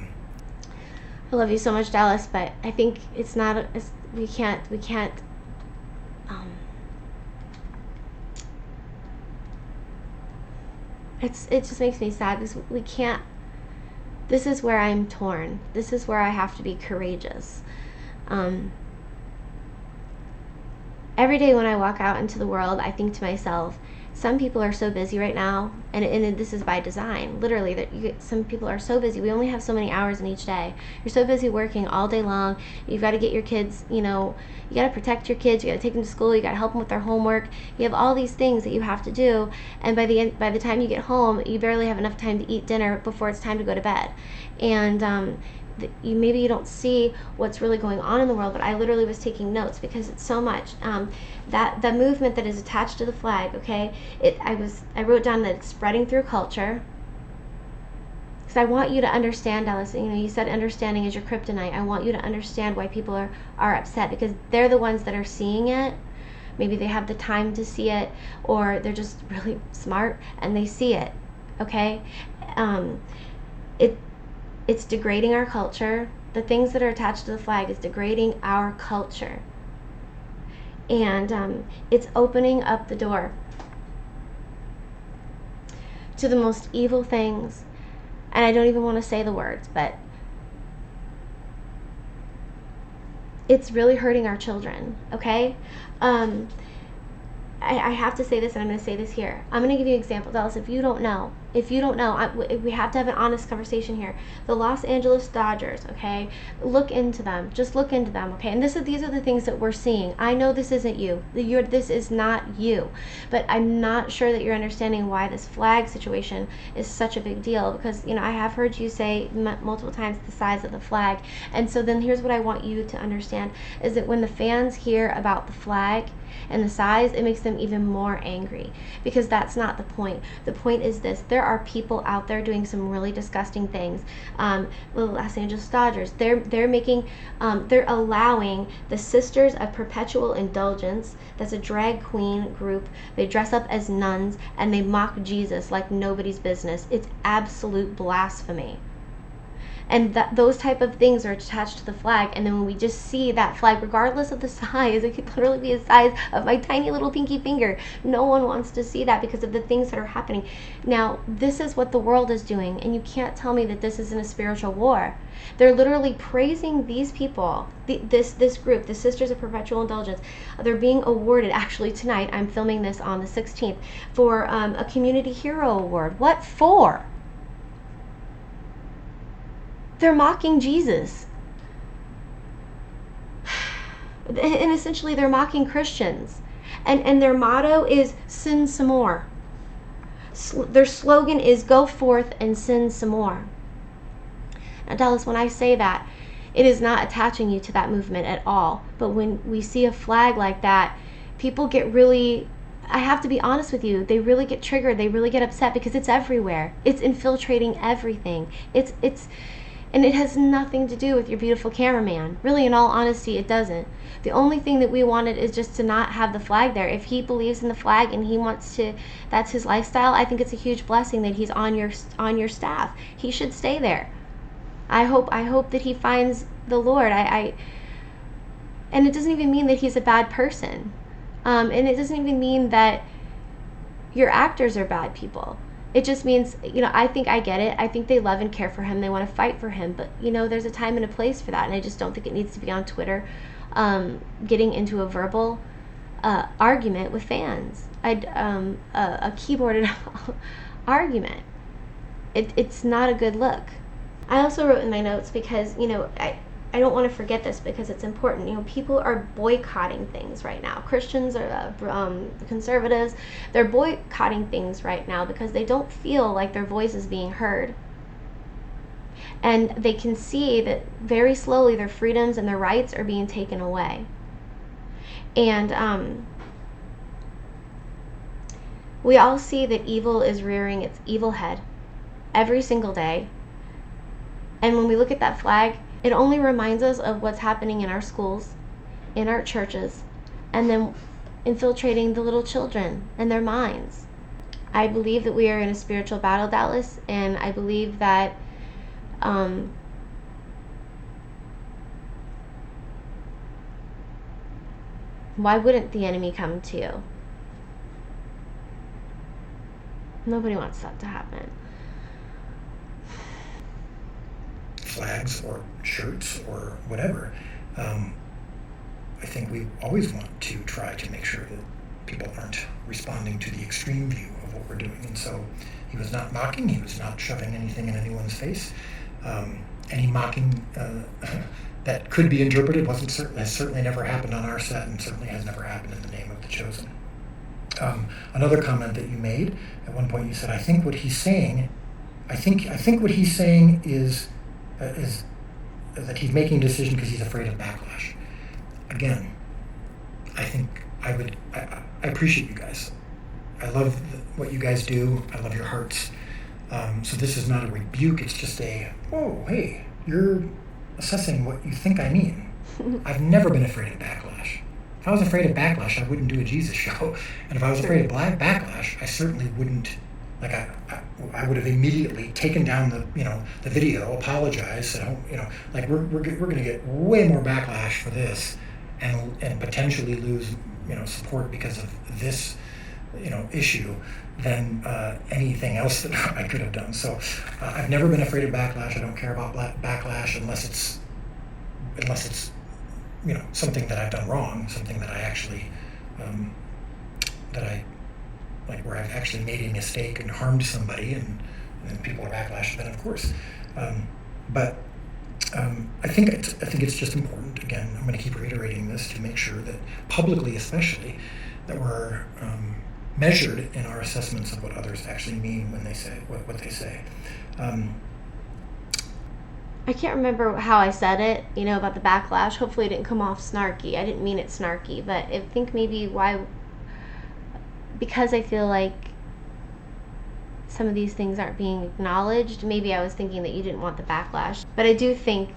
love you so much, Dallas, but I think it's not. We can't. It just makes me sad because we can't. This is where I'm torn. This is where I have to be courageous. Every day when I walk out into the world, I think to myself, some people are so busy right now, and this is by design. Literally, some people are so busy. We only have so many hours in each day. You're so busy working all day long. You've got to get your kids, you got to protect your kids. You got to take them to school. You got to help them with their homework. You have all these things that you have to do, and by the time you get home, you barely have enough time to eat dinner before it's time to go to bed. And maybe you don't see what's really going on in the world, but I literally was taking notes because it's so much. That the movement that is attached to the flag, okay, I wrote down that it's spreading through culture. Because I want you to understand, Dallas, you said understanding is your kryptonite. I want you to understand why people are upset, because they're the ones that are seeing it. Maybe they have the time to see it, or they're just really smart and they see it, okay? It's degrading our culture. The things that are attached to the flag is degrading our culture. And it's opening up the door to the most evil things. And I don't even want to say the words, but it's really hurting our children, okay? I have to say this, and I'm going to say this here. I'm going to give you an example, Dallas. If you don't know, we have to have an honest conversation here. The Los Angeles Dodgers, okay? Look into them. Just look into them, okay? And these are the things that we're seeing. I know this isn't you. This is not you. But I'm not sure that you're understanding why this flag situation is such a big deal, because, I have heard you say multiple times the size of the flag. And so then here's what I want you to understand, is that when the fans hear about the flag and the size, it makes them even more angry, because that's not the point. The point is this: there are people out there doing some really disgusting things. The Los Angeles Dodgers, they're allowing the Sisters of Perpetual Indulgence, that's a drag queen group. They dress up as nuns and they mock Jesus like nobody's business. It's absolute blasphemy. And those type of things are attached to the flag. And then when we just see that flag, regardless of the size, it could literally be the size of my tiny little pinky finger. No one wants to see that because of the things that are happening. Now, this is what the world is doing, and you can't tell me that this isn't a spiritual war. They're literally praising these people, this group, the Sisters of Perpetual Indulgence. They're being awarded, actually tonight, I'm filming this on the 16th, for a Community Hero Award. What for? They're mocking Jesus. And essentially they're mocking Christians. And their motto is sin some more. Their slogan is go forth and sin some more. Now, Dallas, when I say that, it is not attaching you to that movement at all. But when we see a flag like that, people get really, I have to be honest with you, they really get triggered. They really get upset because it's everywhere. It's infiltrating everything. And it has nothing to do with your beautiful cameraman. Really, in all honesty, it doesn't. The only thing that we wanted is just to not have the flag there. If he believes in the flag and he wants to, that's his lifestyle, I think it's a huge blessing that he's on your staff. He should stay there. I hope that he finds the Lord. And it doesn't even mean that he's a bad person. And it doesn't even mean that your actors are bad people. It just means, I think I get it. I think they love and care for him. They want to fight for him. But, there's a time and a place for that. And I just don't think it needs to be on Twitter getting into a verbal argument with fans. A keyboarded argument. It's not a good look. I also wrote in my notes because, I don't want to forget this because it's important. People are boycotting things right now. Christians are conservatives. They're boycotting things right now because they don't feel like their voice is being heard. And they can see that very slowly their freedoms and their rights are being taken away. And we all see that evil is rearing its evil head every single day. And when we look at that flag, it only reminds us of what's happening in our schools, in our churches, and then infiltrating the little children and their minds. I believe that we are in a spiritual battle, Dallas, and I believe that why wouldn't the enemy come to you? Nobody wants that to happen. Flags or shirts or whatever. I think we always want to try to make sure that people aren't responding to the extreme view of what we're doing. And so he was not mocking, he was not shoving anything in anyone's face. Any mocking that could be interpreted has certainly never happened on our set, and certainly has never happened in the name of the chosen. Another comment that you made, at one point you said, I think what he's saying is that he's making a decision because he's afraid of backlash. Again, I think I appreciate you guys. I love what you guys do. I love your hearts. So this is not a rebuke. It's just oh, hey, you're assessing what you think I mean. I've never been afraid of backlash. If I was afraid of backlash, I wouldn't do a Jesus show. And if I was afraid of backlash, I certainly wouldn't. Like I would have immediately taken down the video, apologized, said, like we're going to get way more backlash for this, and potentially lose support because of this issue than anything else that I could have done. So I've never been afraid of backlash. I don't care about backlash unless it's something that I've done wrong, something that I actually like where I've actually made a mistake and harmed somebody, and people are backlash. Then of course, but I think it's just important. Again, I'm going to keep reiterating this to make sure that publicly, especially, that we're measured in our assessments of what others actually mean when they say what they say. I can't remember how I said it, about the backlash. Hopefully it didn't come off snarky. I didn't mean it snarky, but I think maybe because I feel like some of these things aren't being acknowledged, maybe I was thinking that you didn't want the backlash. But I do think,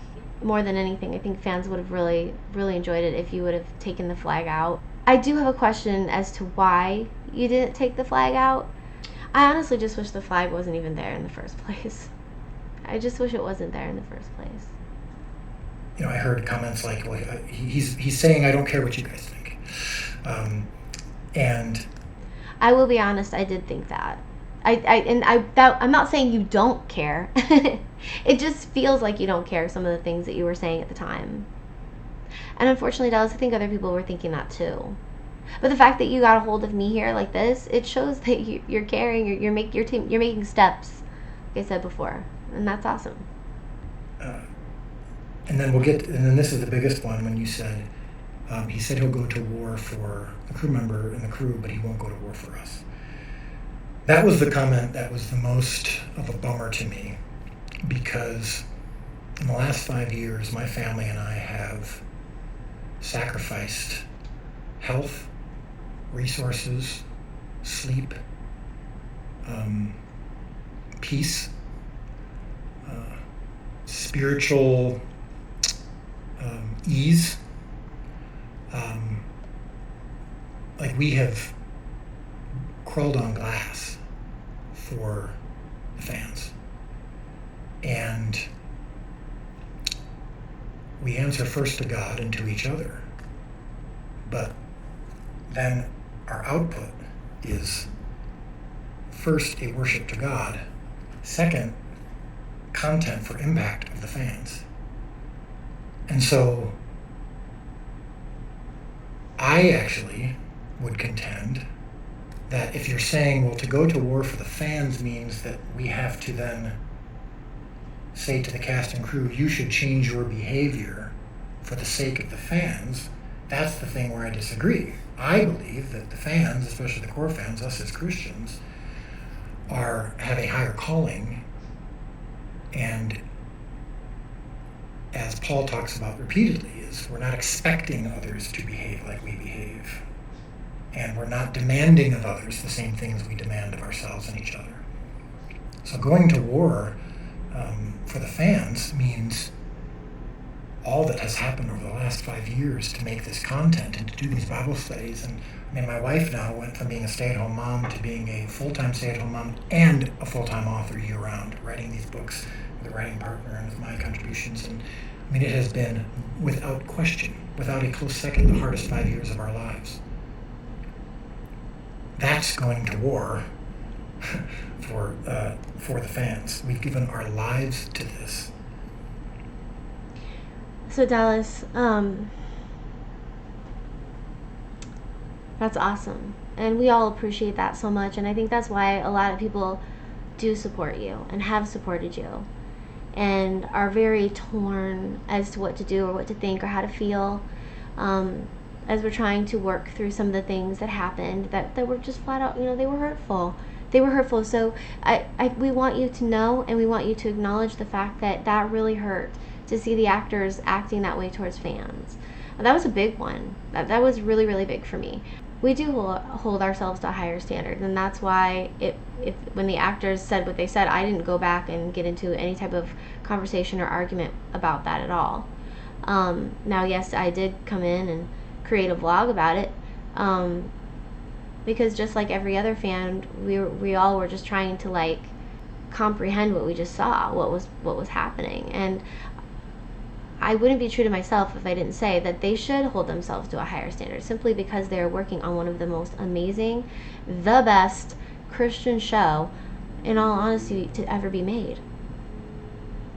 more than anything, I think fans would have really, really enjoyed it if you would have taken the flag out. I do have a question as to why you didn't take the flag out. I honestly just wish the flag wasn't even there in the first place. I just wish it wasn't there in the first place. I heard comments like, well, he's saying I don't care what you guys think. And I will be honest, I did think that. I'm not saying you don't care. It just feels like you don't care, some of the things that you were saying at the time. And unfortunately, Dallas, I think other people were thinking that too. But the fact that you got a hold of me here like this, it shows that you're caring. You're making steps, like I said before, and that's awesome. And then this is the biggest one when you said, he said he'll go to war for a crew member in the crew, but he won't go to war for us. That was the comment that was the most of a bummer to me, because in the last 5 years, my family and I have sacrificed health, resources, sleep, peace, spiritual ease. Like we have crawled on glass for the fans. And we answer first to God and to each other. But then our output is first a worship to God, second, content for impact of the fans. And so I actually would contend that if you're saying, well, to go to war for the fans means that we have to then say to the cast and crew, you should change your behavior for the sake of the fans, that's the thing where I disagree. I believe that the fans, especially the core fans, us as Christians, have a higher calling, and as Paul talks about repeatedly, is we're not expecting others to behave like we behave. And we're not demanding of others the same things we demand of ourselves and each other. So going to war for the fans means all that has happened over the last 5 years to make this content and to do these Bible studies. And I mean, my wife now went from being a stay-at-home mom to being a full-time stay-at-home mom and a full-time author year-round, writing these books with a writing partner and with my contributions. And I mean, it has been, without question, without a close second, the hardest 5 years of our lives. That's going to war for the fans. We've given our lives to this. So Dallas, that's awesome. And we all appreciate that so much. And I think that's why a lot of people do support you and have supported you and are very torn as to what to do or what to think or how to feel as we're trying to work through some of the things that happened that were just flat out, they were hurtful. They were hurtful. So we want you to know, and we want you to acknowledge the fact that really hurt, to see the actors acting that way towards fans. That was a big one. That was really, really big for me. We do hold ourselves to a higher standard, and that's why when the actors said what they said, I didn't go back and get into any type of conversation or argument about that at all. Now, yes, I did come in and create a vlog about it, because just like every other fan, we all were just trying to like comprehend what we just saw, what was happening. And I wouldn't be true to myself if I didn't say that they should hold themselves to a higher standard, simply because they're working on one of the most amazing, the best Christian show, in all honesty, to ever be made.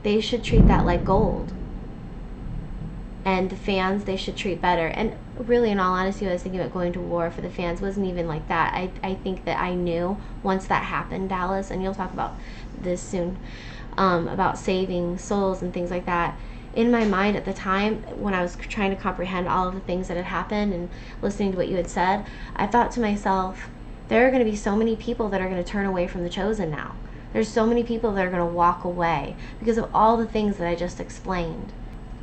They should treat that like gold. And the fans, they should treat better. And really, in all honesty, I was thinking about going to war for the fans. It wasn't even like that. I think that I knew once that happened, Dallas, and you'll talk about this soon, about saving souls and things like that. In my mind at the time, when I was trying to comprehend all of the things that had happened and listening to what you had said, I thought to myself, there are going to be so many people that are going to turn away from the chosen now. There's so many people that are going to walk away because of all the things that I just explained.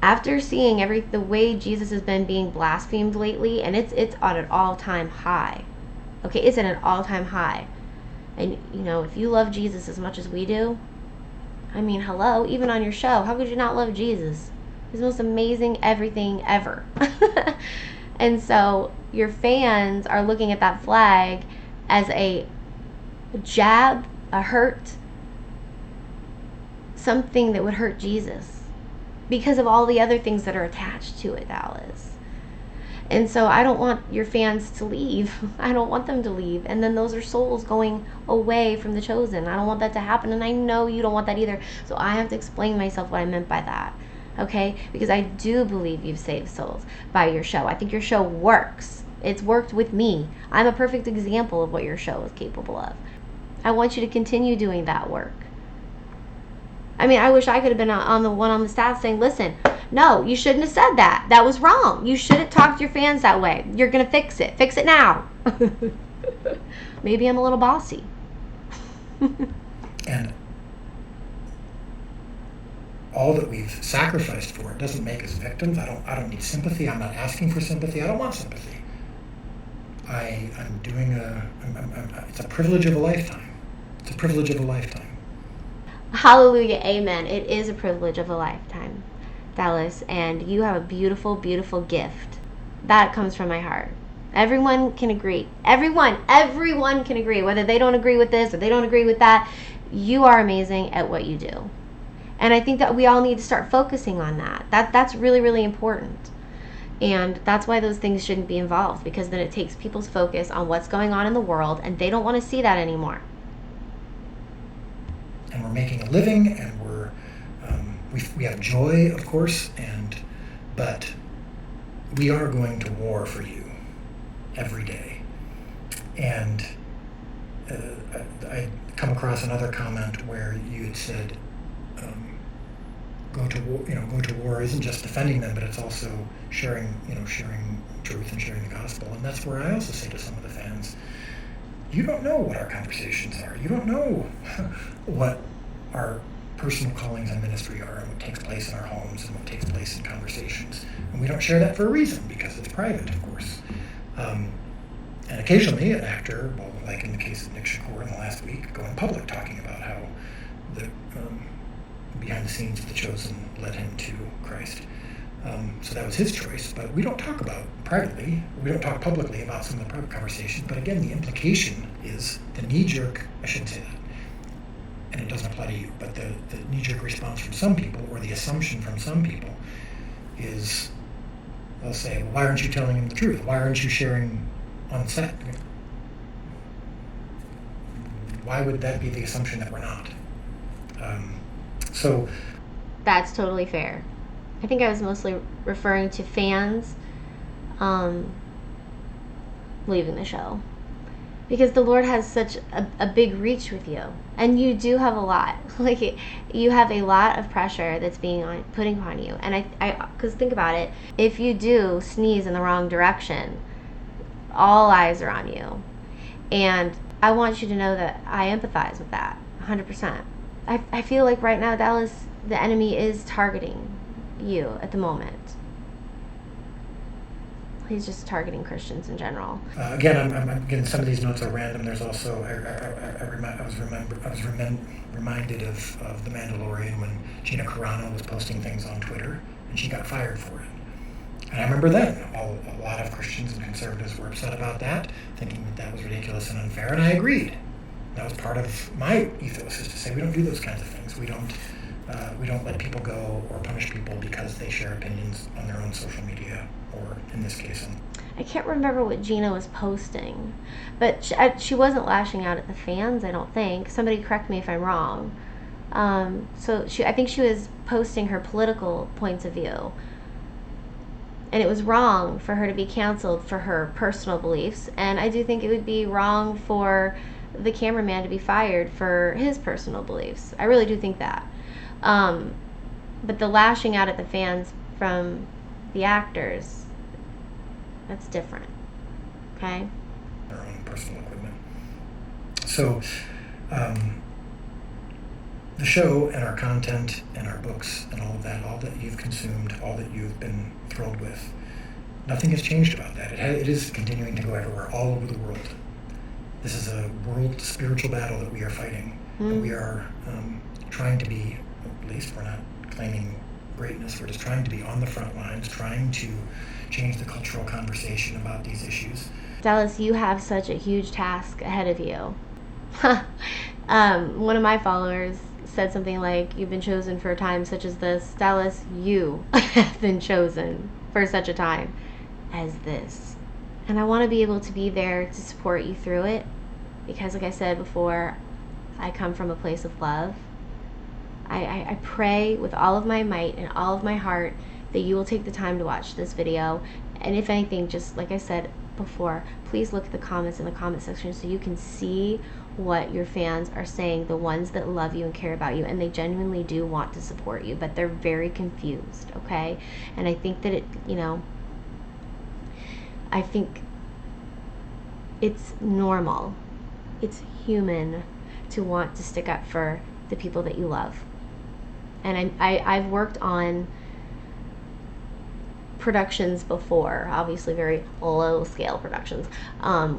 After seeing the way Jesus has been being blasphemed lately, and it's on an all-time high. Okay, it's at an all-time high. And, if you love Jesus as much as we do, I mean, hello, even on your show, how could you not love Jesus? He's the most amazing everything ever. And so your fans are looking at that flag as a jab, a hurt, something that would hurt Jesus because of all the other things that are attached to it, Dallas. And so I don't want your fans to leave. I don't want them to leave. And then those are souls going away from the chosen. I don't want that to happen. And I know you don't want that either. So I have to explain myself what I meant by that. Okay? Because I do believe you've saved souls by your show. I think your show works. It's worked with me. I'm a perfect example of what your show is capable of. I want you to continue doing that work. I mean, I wish I could have been on the staff saying, listen, no, you shouldn't have said that. That was wrong. You shouldn't talk to your fans that way. You're going to fix it. Fix it now. Maybe I'm a little bossy. And all that we've sacrificed for it doesn't make us victims. I don't need sympathy. I'm not asking for sympathy. I don't want sympathy. I'm doing it's a privilege of a lifetime. It's a privilege of a lifetime. Hallelujah, amen. It is a privilege of a lifetime, Dallas, and you have a beautiful, beautiful gift. That comes from my heart. Everyone can agree. Everyone can agree. Whether they don't agree with this or they don't agree with that, you are amazing at what you do. And I think that we all need to start focusing on that. That's really, really important. And that's why those things shouldn't be involved, because then it takes people's focus on what's going on in the world, and they don't want to see that anymore. And we're making a living, and we have joy, of course, but we are going to war for you every day. And I come across another comment where you had said, go to war isn't just defending them, but it's also sharing truth and sharing the gospel. And that's where I also say to some of the fans, you don't know what our conversations are. You don't know what our personal callings and ministry are, and what takes place in our homes, and what takes place in conversations. And we don't share that for a reason, because it's private, of course. And occasionally an actor, well, like in the case of Nick Shakur in the last week, go in public talking about how the behind the scenes of The Chosen led him to Christ. So that was his choice, but we don't talk about privately. We don't talk publicly about some of the private conversations. But again, the implication is the knee-jerk, I shouldn't say that, and it doesn't apply to you, but the knee-jerk response from some people, or the assumption from some people, is they'll say, well, why aren't you telling him the truth? Why aren't you sharing on set? Why would that be the assumption that we're not? So that's totally fair. I think I was mostly referring to fans leaving the show, because the Lord has such a big reach with you, and you do have a lot. Like, you have a lot of pressure that's being putting upon you. And I because think about it, if you do sneeze in the wrong direction, all eyes are on you. And I want you to know that I empathize with that 100%. I feel like right now, Dallas, the enemy is targeting you at the moment? He's just targeting Christians in general. Again, again, some of these notes are random. There's also I was reminded of The Mandalorian when Gina Carano was posting things on Twitter and she got fired for it. And I remember then a lot of Christians and conservatives were upset about that, thinking that was ridiculous and unfair, and I agreed. That was part of my ethos, is to say we don't do those kinds of things. We don't let people go or punish people because they share opinions on their own social media, or in this case. I can't remember what Gina was posting, but she wasn't lashing out at the fans, I don't think. Somebody correct me if I'm wrong. I think she was posting her political points of view. And it was wrong for her to be canceled for her personal beliefs. And I do think it would be wrong for the cameraman to be fired for his personal beliefs. I really do think that. But the lashing out at the fans from the actors, that's different. Okay? Their own personal equipment. So, the show and our content and our books and all that you've consumed, all that you've been thrilled with, nothing has changed about that. It is continuing to go everywhere, all over the world. This is a world spiritual battle that we are fighting. And we are trying to be, at least we're not claiming greatness, we're just trying to be on the front lines, trying to change the cultural conversation about these issues. Dallas, you have such a huge task ahead of you. One of my followers said something like, "You've been chosen for a time such as this." Dallas, you have been chosen for such a time as this. And I want to be able to be there to support you through it, because like I said before, I come from a place of love. I pray with all of my might and all of my heart that you will take the time to watch this video. And if anything, just like I said before, please look at the comments in the comment section so you can see what your fans are saying, the ones that love you and care about you, and they genuinely do want to support you, but they're very confused, okay? And I think that I think it's normal, it's human to want to stick up for the people that you love. And I've worked on productions before, obviously very low scale productions,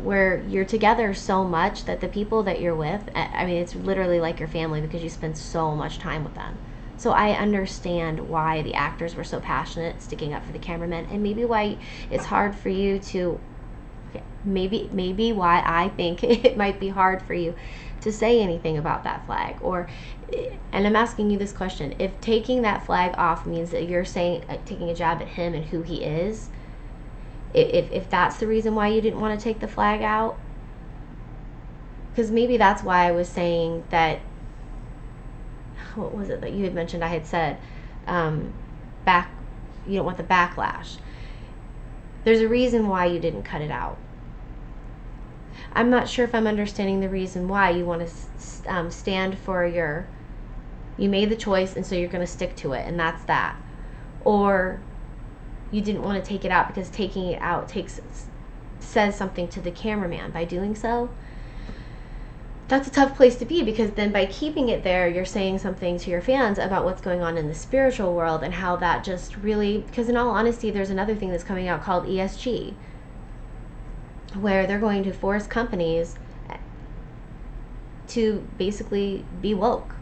where you're together so much that the people that you're with, I mean, it's literally like your family because you spend so much time with them. So I understand why the actors were so passionate sticking up for the cameramen, and maybe why it's hard for you to, maybe why I think it might be hard for you to say anything about that flag. Or, and I'm asking you this question, if taking that flag off means that you're saying, taking a jab at him and who he is, if that's the reason why you didn't want to take the flag out, because maybe that's why I was saying that, what was it that you had mentioned I had said, you don't want the backlash. There's a reason why you didn't cut it out. I'm not sure if I'm understanding the reason why you want to stand for you made the choice and so you're going to stick to it, and that's that. Or you didn't want to take it out because taking it out says something to the cameraman by doing so. That's a tough place to be, because then by keeping it there, you're saying something to your fans about what's going on in the spiritual world and how that just really, because in all honesty, there's another thing that's coming out called ESG, where they're going to force companies to basically be woke.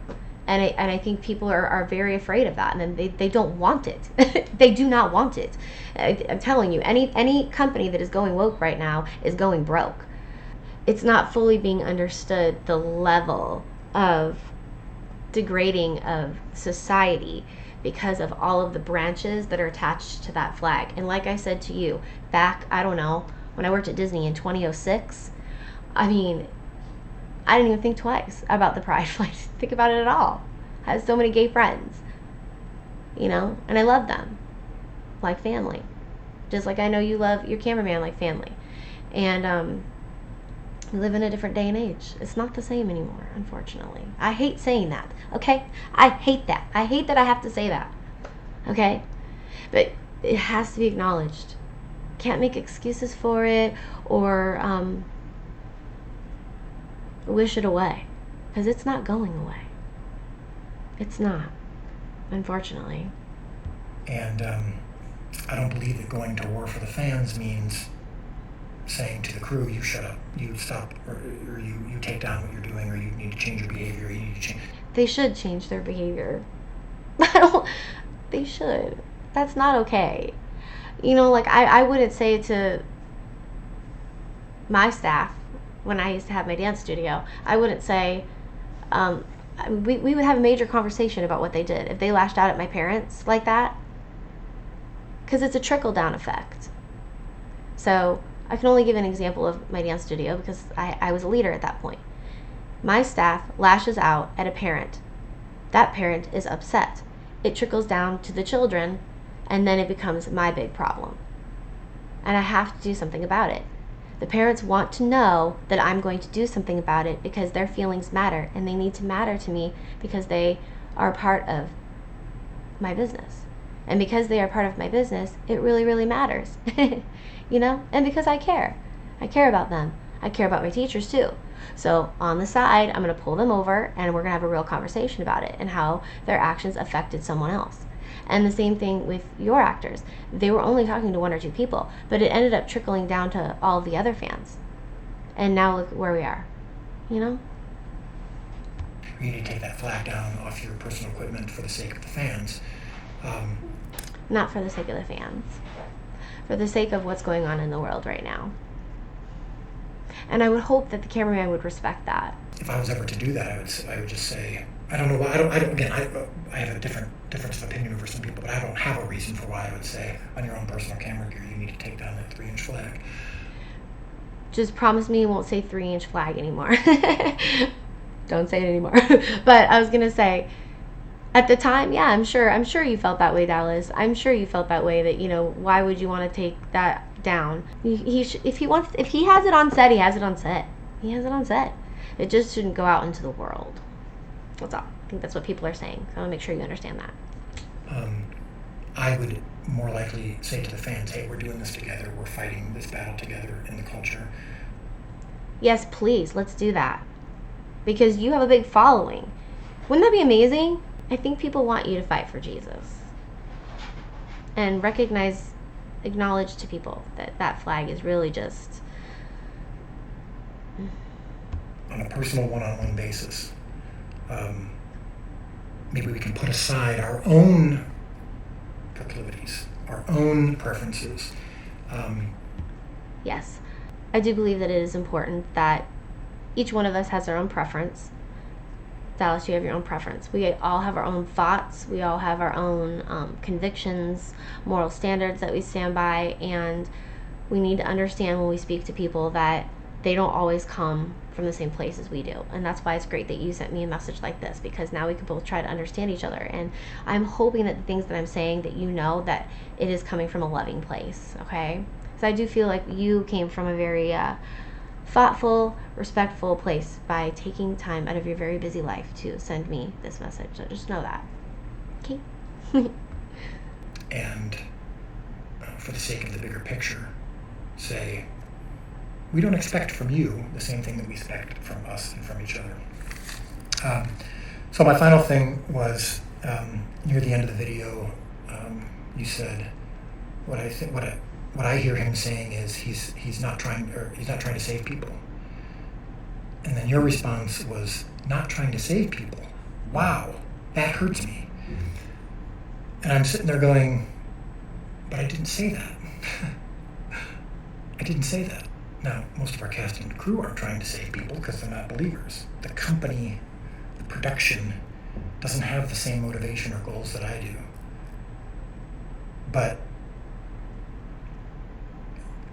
And I think people are very afraid of that, and they don't want it. They do not want it. I'm telling you, any company that is going woke right now is going broke. It's not fully being understood the level of degrading of society because of all of the branches that are attached to that flag. And like I said to you, back, I don't know, when I worked at Disney in 2006, I mean, I didn't even think twice about the pride flag. I didn't think about it at all. I have so many gay friends, and I love them like family, just like I know you love your cameraman like family. And we live in a different day and age. It's not the same anymore, unfortunately. I hate saying that, okay? I hate that. I hate that I have to say that, okay? But it has to be acknowledged. Can't make excuses for it or wish it away, because it's not going away. It's not, unfortunately. And I don't believe that going to war for the fans means saying to the crew, you shut up, you stop, or you take down what you're doing, or you need to change your behavior, you need to change. They should change their behavior. They should. That's not okay. Like I wouldn't say to my staff when I used to have my dance studio, I wouldn't say, we would have a major conversation about what they did if they lashed out at my parents like that, because it's a trickle-down effect. So I can only give an example of my dance studio because I was a leader at that point. My staff lashes out at a parent. That parent is upset. It trickles down to the children, and then it becomes my big problem. And I have to do something about it. The parents want to know that I'm going to do something about it because their feelings matter, and they need to matter to me because they are part of my business. And because they are part of my business, it really, really matters. And because I care. I care about them. I care about my teachers too. So on the side, I'm going to pull them over and we're going to have a real conversation about it and how their actions affected someone else. And the same thing with your actors. They were only talking to one or two people, but it ended up trickling down to all of the other fans. And now look where we are. You need to take that flag down off your personal equipment for the sake of the fans. Not for the sake of the fans. For the sake of what's going on in the world right now. And I would hope that the cameraman would respect that. If I was ever to do that, I would just say, I don't know why. I don't. Again, I have a difference of opinion over some people, but I don't have a reason for why I would say on your own personal camera gear you need to take down that 3-inch flag. Just promise me you won't say 3-inch flag anymore. Don't say it anymore. But I was gonna say, at the time, yeah, I'm sure you felt that way, Dallas. I'm sure you felt that way. That why would you want to take that down? If he has it on set, he has it on set. He has it on set. It just shouldn't go out into the world. That's all. I think that's what people are saying. So I want to make sure you understand that. I would more likely say to the fans, hey, we're doing this together. We're fighting this battle together in the culture. Yes, please. Let's do that. Because you have a big following. Wouldn't that be amazing? I think people want you to fight for Jesus. And acknowledge to people that flag is really just... on a personal one-on-one basis. Maybe we can put aside our own proclivities, our own preferences. Yes. I do believe that it is important that each one of us has our own preference. Dallas, you have your own preference. We all have our own thoughts. We all have our own convictions, moral standards that we stand by, and we need to understand when we speak to people that they don't always come from the same place as we do. And that's why it's great that you sent me a message like this, because now we can both try to understand each other. And I'm hoping that the things that I'm saying, that that it is coming from a loving place, okay? Because I do feel like you came from a very thoughtful, respectful place by taking time out of your very busy life to send me this message. So just know that. Okay? And for the sake of the bigger picture, say, we don't expect from you the same thing that we expect from us and from each other. So my final thing was, near the end of the video, you said, what I hear him saying is he's not trying to save people. And then your response was, not trying to save people. Wow, that hurts me. And I'm sitting there going, but I didn't say that. I didn't say that. Now, most of our cast and crew aren't trying to save people because they're not believers. The company, the production, doesn't have the same motivation or goals that I do. But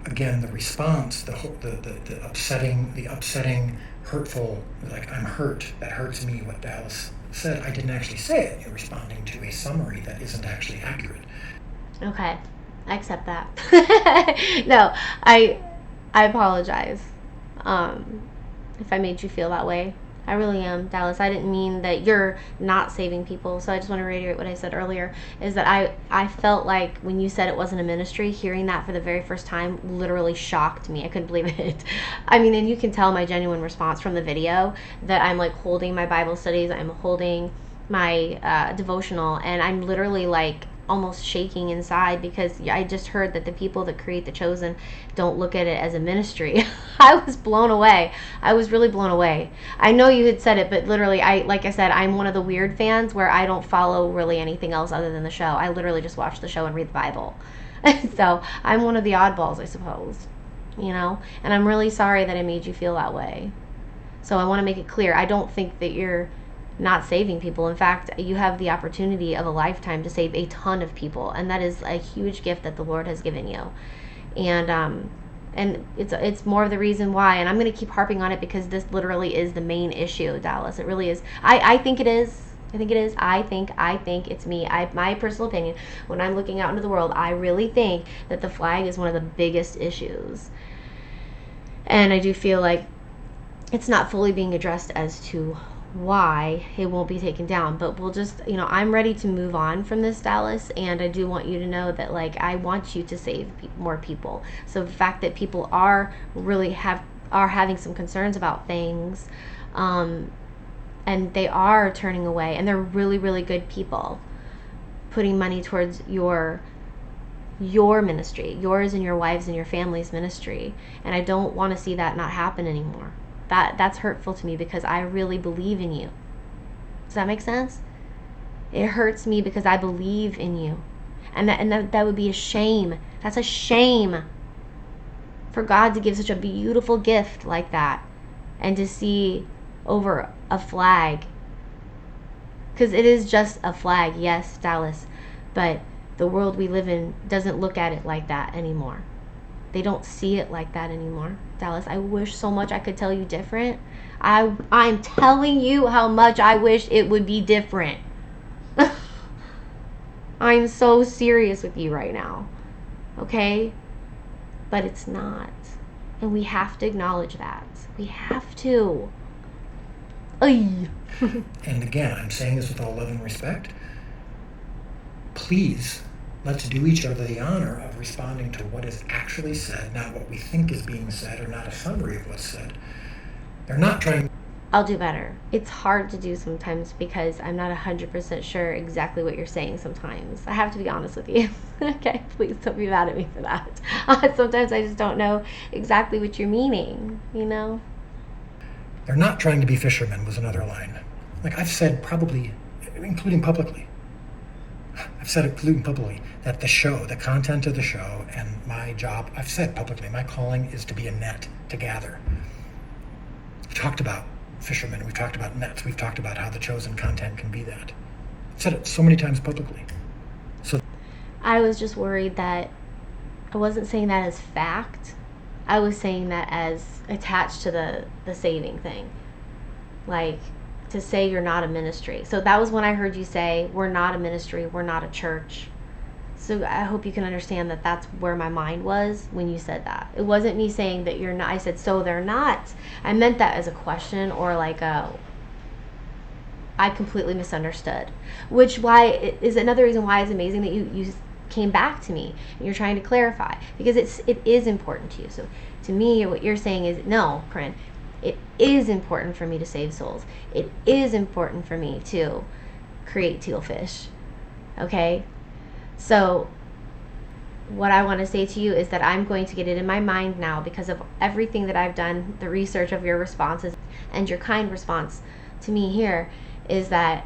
again, the response, the upsetting, hurtful, like I'm hurt, that hurts me, what Dallas said, I didn't actually say it. You're responding to a summary that isn't actually accurate. Okay, I accept that. No, I apologize if I made you feel that way. I really am, Dallas. I didn't mean that you're not saving people. So I just want to reiterate what I said earlier, is that I felt like when you said it wasn't a ministry, hearing that for the very first time literally shocked me. I couldn't believe it. I mean, and you can tell my genuine response from the video that I'm like holding my Bible studies, I'm holding my devotional, and I'm literally like almost shaking inside because I just heard that the people that create The Chosen don't look at it as a ministry. I was blown away. I was really blown away. I know you had said it, but literally, like I said, I'm one of the weird fans where I don't follow really anything else other than the show. I literally just watch the show and read the Bible. So I'm one of the oddballs, I suppose, and I'm really sorry that I made you feel that way. So I want to make it clear, I don't think that you're not saving people. In fact, you have the opportunity of a lifetime to save a ton of people, and that is a huge gift that the Lord has given you. And it's more of the reason why, and I'm going to keep harping on it because this literally is the main issue, Dallas. It really is. I think it is. I think it is. I think it's me. My personal opinion, when I'm looking out into the world, I really think that the flag is one of the biggest issues. And I do feel like it's not fully being addressed as to why it won't be taken down, but we'll just, I'm ready to move on from this, Dallas, and I do want you to know that, like, I want you to save more people. So the fact that people are having some concerns about things, and they are turning away, and they're really, really good people, putting money towards your ministry, yours and your wife's and your family's ministry, and I don't want to see that not happen anymore. That's hurtful to me because I really believe in you. Does that make sense? It hurts me because I believe in you. And that would be a shame. That's a shame for God to give such a beautiful gift like that and to see over a flag. Because it is just a flag, yes, Dallas. But the world we live in doesn't look at it like that anymore. They don't see it like that anymore. Dallas, I wish so much I could tell you different. I'm telling you how much I wish it would be different. I'm so serious with you right now. Okay? But it's not. And we have to acknowledge that. We have to. Ay. And again, I'm saying this with all love and respect. Please, let's do each other the honor of responding to what is actually said, not what we think is being said, or not a summary of what's said. They're not trying. I'll do better. It's hard to do sometimes because I'm not 100% sure exactly what you're saying sometimes. I have to be honest with you. Okay? Please don't be mad at me for that. Sometimes I just don't know exactly what you're meaning, They're not trying to be fishermen was another line. Like I've said probably, including publicly, that the show, the content of the show, and my job, I've said publicly, my calling is to be a net, to gather. We've talked about fishermen, we've talked about nets, we've talked about how the chosen content can be that. I've said it so many times publicly. So I was just worried that I wasn't saying that as fact. I was saying that as attached to the saving thing. Like, to say you're not a ministry. So that was when I heard you say, we're not a ministry, we're not a church. So I hope you can understand that that's where my mind was when you said that. It wasn't me saying that you're not. I said, so they're not. I meant that as a question or like I completely misunderstood. Which is another reason why it's amazing that you came back to me and you're trying to clarify. Because it is important to you. So to me, what you're saying is, no, Corinne, it is important for me to save souls. It is important for me to create tealfish. Okay? So what I want to say to you is that I'm going to get it in my mind now because of everything that I've done, the research of your responses, and your kind response to me here is that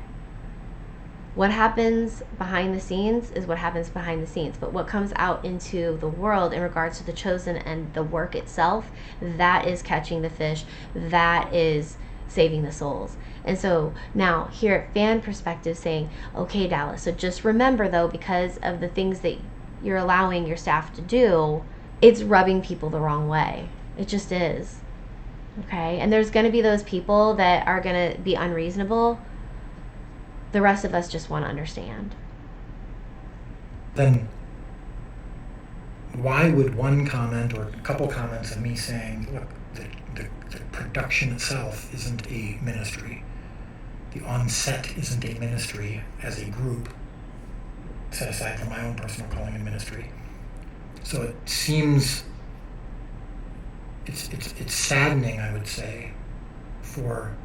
what happens behind the scenes is what happens behind the scenes. But what comes out into the world in regards to the chosen and the work itself, that is catching the fish. That is saving the souls. And so now here at Fan Perspective saying, okay, Dallas, so just remember though, because of the things that you're allowing your staff to do, it's rubbing people the wrong way. It just is. Okay? And there's going to be those people that are going to be unreasonable. The rest of us just want to understand. Then why would one comment or a couple comments of me saying, look, the production itself isn't a ministry. The on-set isn't a ministry as a group, set aside from my own personal calling and ministry. So it seems, it's saddening, I would say, for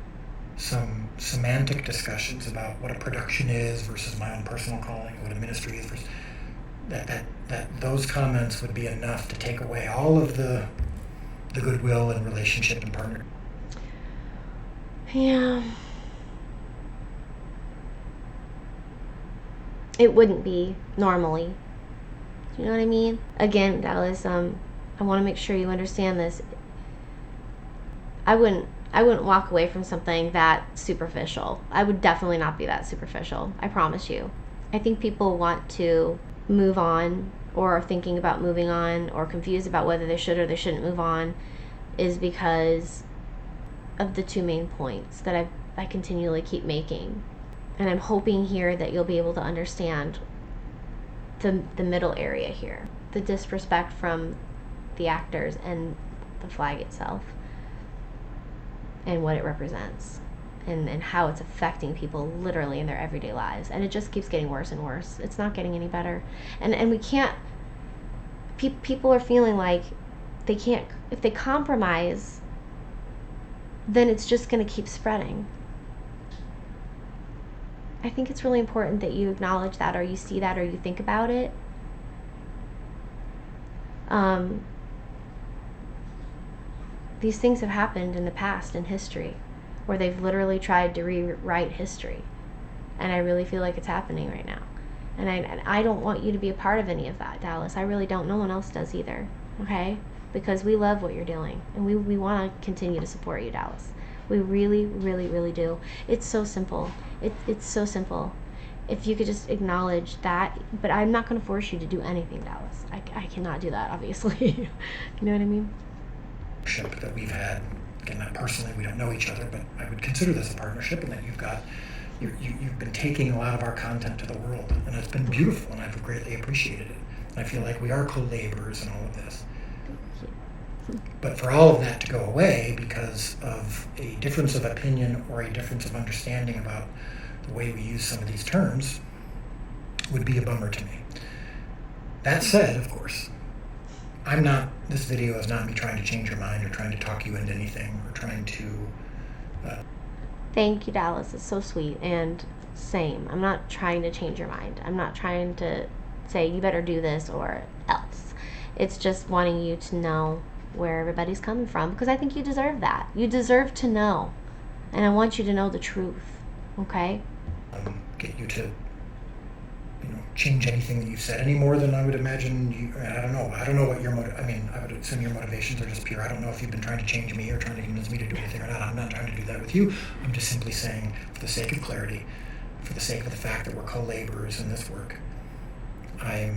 some semantic discussions about what a production is versus my own personal calling, what a ministry is versus that those comments would be enough to take away all of the goodwill and relationship and partner. Yeah. It wouldn't be normally. Do you know what I mean? Again, Dallas, I want to make sure you understand this. I wouldn't walk away from something that superficial. I would definitely not be that superficial. I promise you. I think people want to move on, or are thinking about moving on, or confused about whether they should or they shouldn't move on, is because of the two main points that I continually keep making. And I'm hoping here that you'll be able to understand the middle area here. The disrespect from the actors and the flag itself, and what it represents, and how it's affecting people literally in their everyday lives. And it just keeps getting worse and worse. It's not getting any better. And we can't, people are feeling like they can't, if they compromise, then it's just going to keep spreading. I think it's really important that you acknowledge that, or you see that, or you think about it. These things have happened in the past, in history, where they've literally tried to rewrite history. And I really feel like it's happening right now. And I don't want you to be a part of any of that, Dallas. I really don't. No one else does either. Okay? Because we love what you're doing. And we want to continue to support you, Dallas. We really, really, really do. It's so simple. It's so simple. If you could just acknowledge that. But I'm not going to force you to do anything, Dallas. I cannot do that, obviously. You know what I mean? That we've had, again, not personally, we don't know each other, but I would consider this a partnership, and that you've been taking a lot of our content to the world, and it's been beautiful, and I've greatly appreciated it. And I feel like we are co-laborers in all of this. But for all of that to go away because of a difference of opinion or a difference of understanding about the way we use some of these terms would be a bummer to me. That said, of course, this video is not me trying to change your mind or trying to talk you into anything or trying to... Thank you, Dallas. It's so sweet. And same. I'm not trying to change your mind. I'm not trying to say you better do this or else. It's just wanting you to know where everybody's coming from, because I think you deserve that. You deserve to know. And I want you to know the truth. Okay? Get you to change anything that you've said any more than I would imagine you. I don't know what your I would assume your motivations are just pure. I don't know if you've been trying to change me or trying to convince me to do anything or not. I'm not trying to do that with you. I'm just simply saying, for the sake of clarity, for the sake of the fact that we're co-laborers in this work, I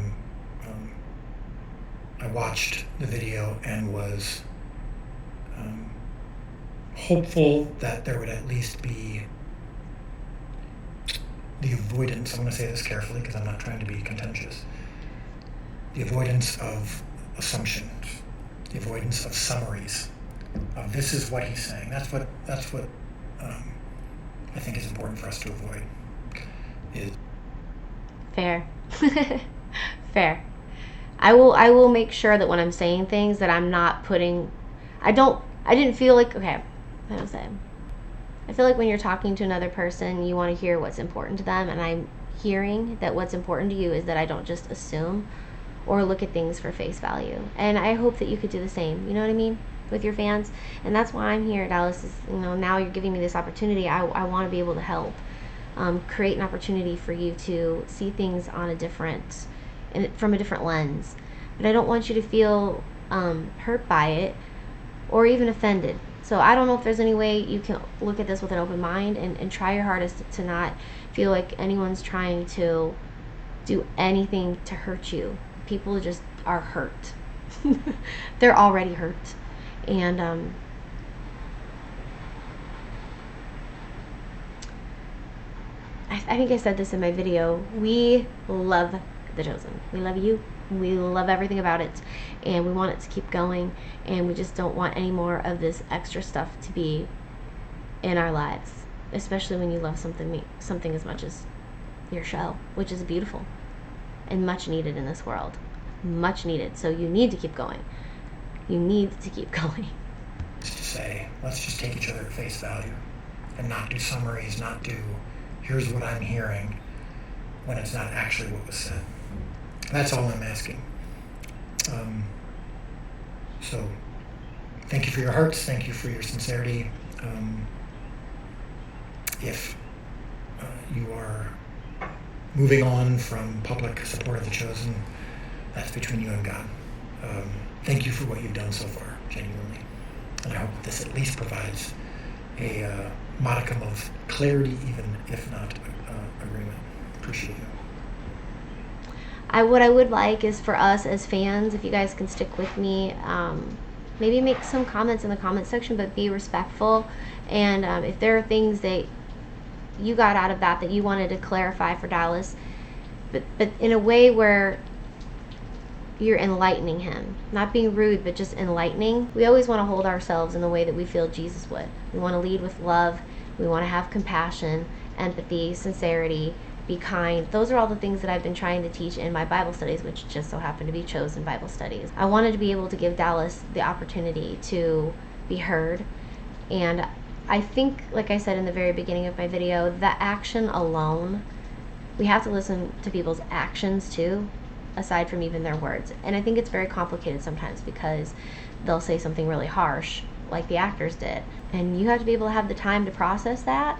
watched the video and was hopeful that there would at least be the avoidance, I'm going to say this carefully because I'm not trying to be contentious, the avoidance of assumptions, the avoidance of summaries, of this is what he's saying. That's what I think is important for us to avoid. Fair. Fair. I will make sure that when I'm saying things that I'm not putting, I didn't feel like, okay, how do I say? I feel like when you're talking to another person, you want to hear what's important to them, and I'm hearing that what's important to you is that I don't just assume or look at things for face value. And I hope that you could do the same, you know what I mean, with your fans. And that's why I'm here, Dallas, is, now you're giving me this opportunity. I want to be able to help create an opportunity for you to see things on from a different lens. But I don't want you to feel hurt by it or even offended. So I don't know if there's any way you can look at this with an open mind and try your hardest to not feel like anyone's trying to do anything to hurt you. People just are hurt. They're already hurt. And I think I said this in my video. We love The Chosen. We love you. We love everything about it, and we want it to keep going, and we just don't want any more of this extra stuff to be in our lives, especially when you love something as much as your show, which is beautiful and much needed in this world. Much needed. So you need to keep going. You need to keep going. To say, let's just take each other at face value. and not do summaries, not do here's what I'm hearing when it's not actually what was said. That's all I'm asking. So thank you for your hearts. Thank you for your sincerity. If you are moving on from public support of the Chosen, that's between you and God. Thank you for what you've done so far, genuinely. And I hope this at least provides a modicum of clarity, even if not agreement. Appreciate you. What I would like is for us as fans, if you guys can stick with me, maybe make some comments in the comment section, but be respectful. And if there are things that you got out of that you wanted to clarify for Dallas, but in a way where you're enlightening him, not being rude, but just enlightening. We always want to hold ourselves in the way that we feel Jesus would. We want to lead with love. We want to have compassion, empathy, sincerity, be kind. Those are all the things that I've been trying to teach in my Bible studies, which just so happen to be Chosen Bible studies. I wanted to be able to give Dallas the opportunity to be heard. And I think, like I said in the very beginning of my video, the action alone, we have to listen to people's actions too, aside from even their words. And I think it's very complicated sometimes because they'll say something really harsh, like the actors did. And you have to be able to have the time to process that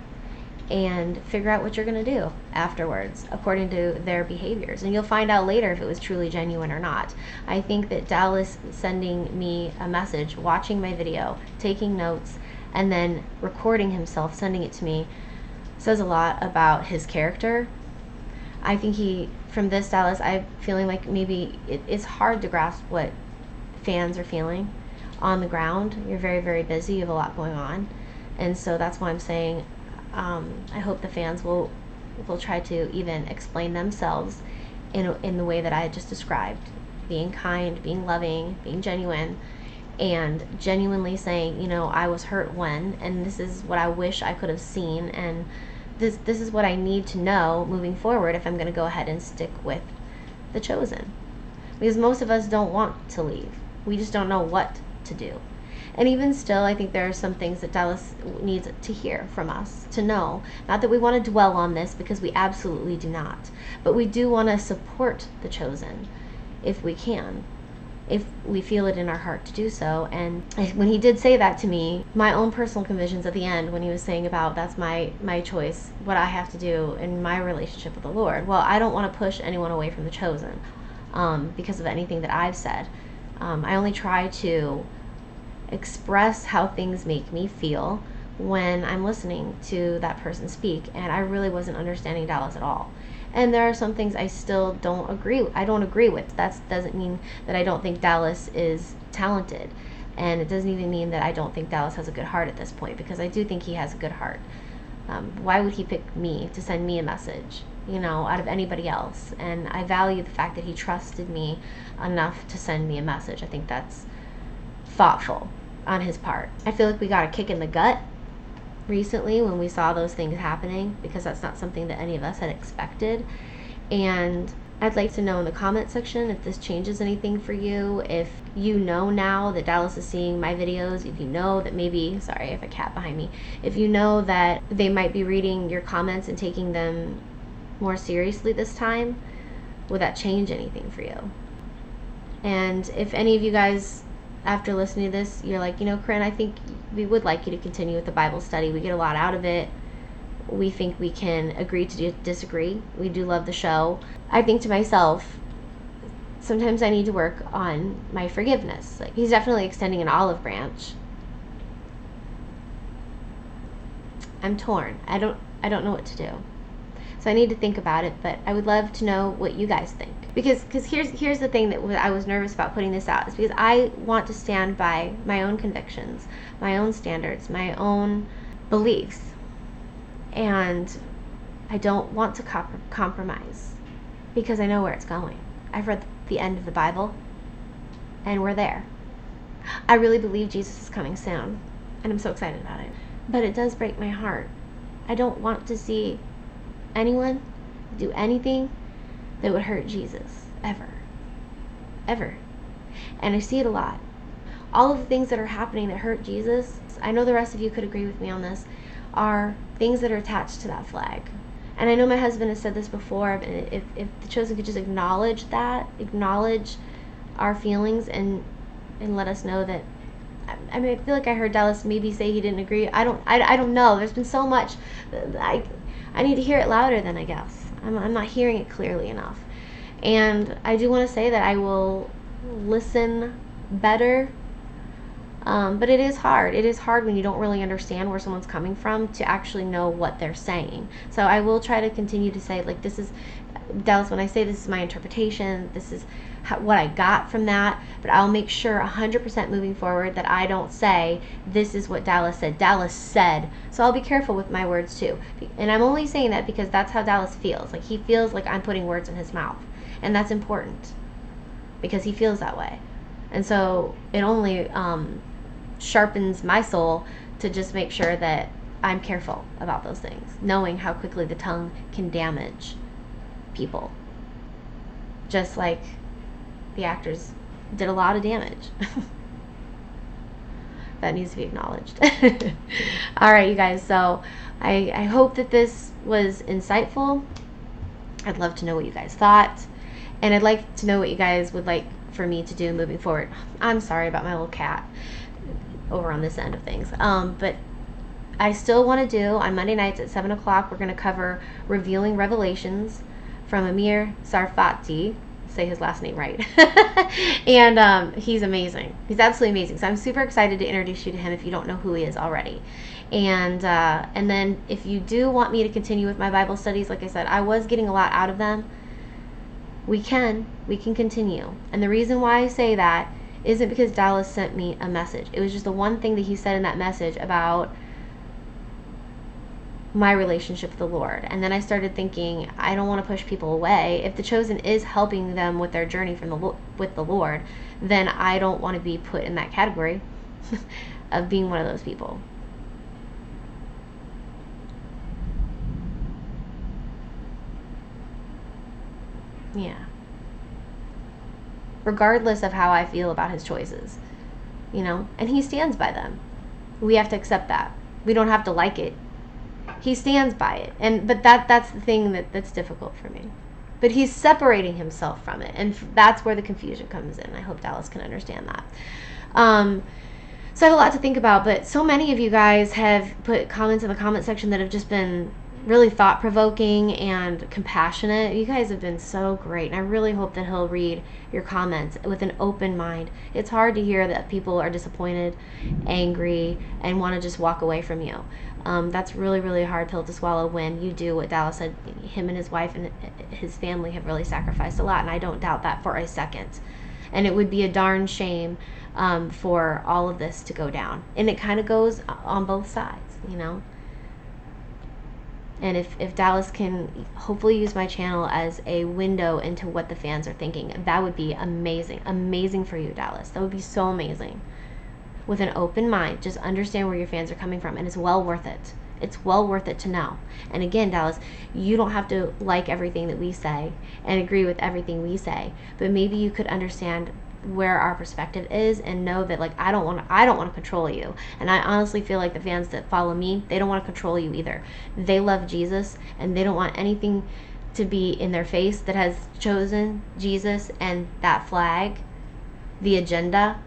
and figure out what you're going to do afterwards according to their behaviors. And you'll find out later if it was truly genuine or not. I think that Dallas sending me a message, watching my video, taking notes, and then recording himself, sending it to me, says a lot about his character. I think from this, Dallas, I'm feeling like maybe it's hard to grasp what fans are feeling on the ground. You're very, very busy. You have a lot going on. And so that's why I'm saying I hope the fans will try to even explain themselves in the way that I had just described. Being kind, being loving, being genuine, and genuinely saying, I was hurt when, and this is what I wish I could have seen, and this is what I need to know moving forward if I'm going to go ahead and stick with the Chosen. Because most of us don't want to leave. We just don't know what to do. And even still, I think there are some things that Dallas needs to hear from us, to know. Not that we want to dwell on this, because we absolutely do not. But we do want to support the Chosen if we can, if we feel it in our heart to do so. And when he did say that to me, my own personal convictions at the end, when he was saying about that's my choice, what I have to do in my relationship with the Lord. Well, I don't want to push anyone away from the Chosen because of anything that I've said. I only try to express how things make me feel when I'm listening to that person speak, and I really wasn't understanding Dallas at all. And there are some things I still don't agree with. That doesn't mean that I don't think Dallas is talented, and it doesn't even mean that I don't think Dallas has a good heart at this point, because I do think he has a good heart. Why would he pick me to send me a message, out of anybody else? And I value the fact that he trusted me enough to send me a message. I think that's thoughtful on his part. I feel like we got a kick in the gut recently when we saw those things happening, because that's not something that any of us had expected. And I'd like to know in the comment section if this changes anything for you, if you know now that Dallas is seeing my videos, if you know that maybe, sorry, I have a cat behind me, if you know that they might be reading your comments and taking them more seriously this time, would that change anything for you? And if any of you guys, after listening to this, you're like, Corinne, I think we would like you to continue with the Bible study. We get a lot out of it. We think we can agree to disagree. We do love the show. I think to myself, sometimes I need to work on my forgiveness. Like, he's definitely extending an olive branch. I'm torn. I don't know what to do. So I need to think about it, but I would love to know what you guys think. Because here's the thing that I was nervous about putting this out, is because I want to stand by my own convictions, my own standards, my own beliefs. And I don't want to compromise, because I know where it's going. I've read the end of the Bible, and we're there. I really believe Jesus is coming soon, and I'm so excited about it. But it does break my heart. I don't want to see anyone do anything that would hurt Jesus, ever. And I see it a lot. All of the things that are happening that hurt Jesus words, I know the rest of you could agree with me on this, are things that are attached to that flag. And I know my husband has said this before, and if the chosen could just acknowledge that, acknowledge our feelings, and let us know that, I mean, I feel like I heard Dallas maybe say he didn't agree. I don't know. There's been so much. I need to hear it louder then, I guess. I'm not hearing it clearly enough. And I do want to say that I will listen better. But it is hard. It is hard when you don't really understand where someone's coming from to actually know what they're saying. So I will try to continue to say, like, this is, Dallas, when I say this is my interpretation, this is what I got from that, but I'll make sure 100% moving forward that I don't say, this is what Dallas said. Dallas said. So I'll be careful with my words too. And I'm only saying that because that's how Dallas feels. Like, he feels like I'm putting words in his mouth. And that's important because he feels that way. And so it only sharpens my soul to just make sure that I'm careful about those things, knowing how quickly the tongue can damage people. Just like the actors did a lot of damage. That needs to be acknowledged. All right, you guys, so I hope that this was insightful. I'd love to know what you guys thought, and I'd like to know what you guys would like for me to do moving forward. I'm sorry about my little cat over on this end of things, but I still want to do, on Monday nights at 7 o'clock, we're going to cover Revealing Revelations from Amir Sarfati. Say his last name right. And he's amazing. He's absolutely amazing. So I'm super excited to introduce you to him if you don't know who he is already. And then if you do want me to continue with my Bible studies, like I said, I was getting a lot out of them. We can continue. And the reason why I say that isn't because Dallas sent me a message. It was just the one thing that he said in that message about my relationship with the Lord. And then I started thinking, I don't want to push people away. If the chosen is helping them with their journey with the Lord, then I don't want to be put in that category of being one of those people. Yeah. Regardless of how I feel about his choices, and he stands by them. We have to accept that. We don't have to like it. He stands by it, but that's the thing that's difficult for me. But he's separating himself from it, and that's where the confusion comes in. I hope Dallas can understand that. So I have a lot to think about, but so many of you guys have put comments in the comment section that have just been really thought-provoking and compassionate. You guys have been so great, and I really hope that he'll read your comments with an open mind. It's hard to hear that people are disappointed, angry, and want to just walk away from you. That's really, really hard pill to swallow when you do what Dallas said. Him and his wife and his family have really sacrificed a lot, and I don't doubt that for a second. And it would be a darn shame for all of this to go down. And it kind of goes on both sides, And if Dallas can hopefully use my channel as a window into what the fans are thinking, that would be amazing. Amazing for you, Dallas. That would be so amazing. With an open mind, just understand where your fans are coming from, and it's well worth it. It's well worth it to know. And again, Dallas, you don't have to like everything that we say and agree with everything we say, but maybe you could understand where our perspective is and know that, like, I don't want to control you. And I honestly feel like the fans that follow me, they don't want to control you either. They love Jesus, and they don't want anything to be in their face that has chosen Jesus and that flag, the agenda,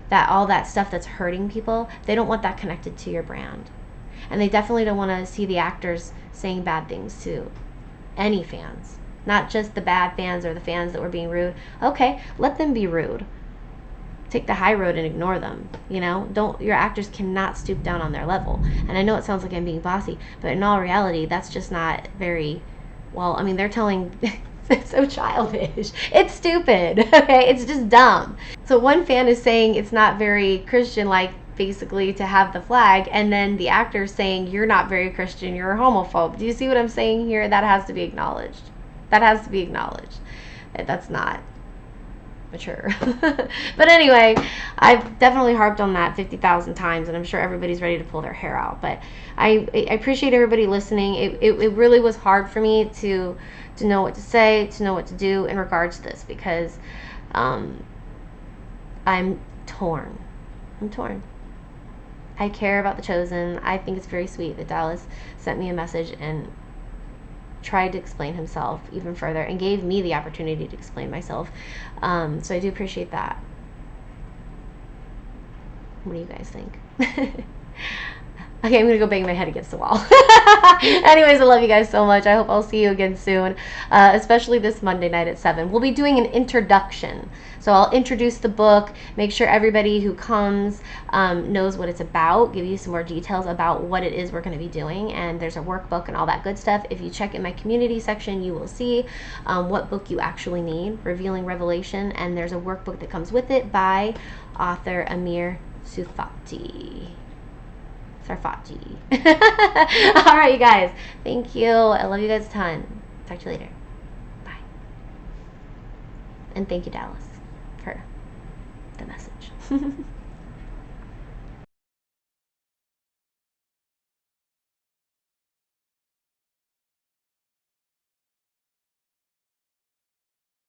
that all that stuff that's hurting people. They don't want that connected to your brand. And they definitely don't want to see the actors saying bad things to any fans. Not just the bad fans or the fans that were being rude. Okay, let them be rude. Take the high road and ignore them. Your actors cannot stoop down on their level. And I know it sounds like I'm being bossy, but in all reality, that's just not very well. I mean, they're telling. It's so childish. It's stupid. Okay, it's just dumb. So one fan is saying it's not very Christian-like, basically, to have the flag, and then the actor saying you're not very Christian, you're a homophobe. Do you see what I'm saying here? That has to be acknowledged. That has to be acknowledged. That's not mature. But anyway, I've definitely harped on that 50,000 times, and I'm sure everybody's ready to pull their hair out. But I appreciate everybody listening. It really was hard for me to know what to say, to know what to do in regards to this, because I'm torn. I care about the chosen. I think it's very sweet that Dallas sent me a message and tried to explain himself even further and gave me the opportunity to explain myself. So I do appreciate that. What do you guys think? Okay, I'm going to go bang my head against the wall. Anyways, I love you guys so much. I hope I'll see you again soon, especially this Monday night at 7. We'll be doing an introduction. So I'll introduce the book, make sure everybody who comes knows what it's about, give you some more details about what it is we're going to be doing, and there's a workbook and all that good stuff. If you check in my community section, you will see what book you actually need, Revealing Revelation, and there's a workbook that comes with it by author Amir Sufati. Sarfati. All right, you guys. Thank you. I love you guys a ton. Talk to you later. Bye. And thank you, Dallas, for the message.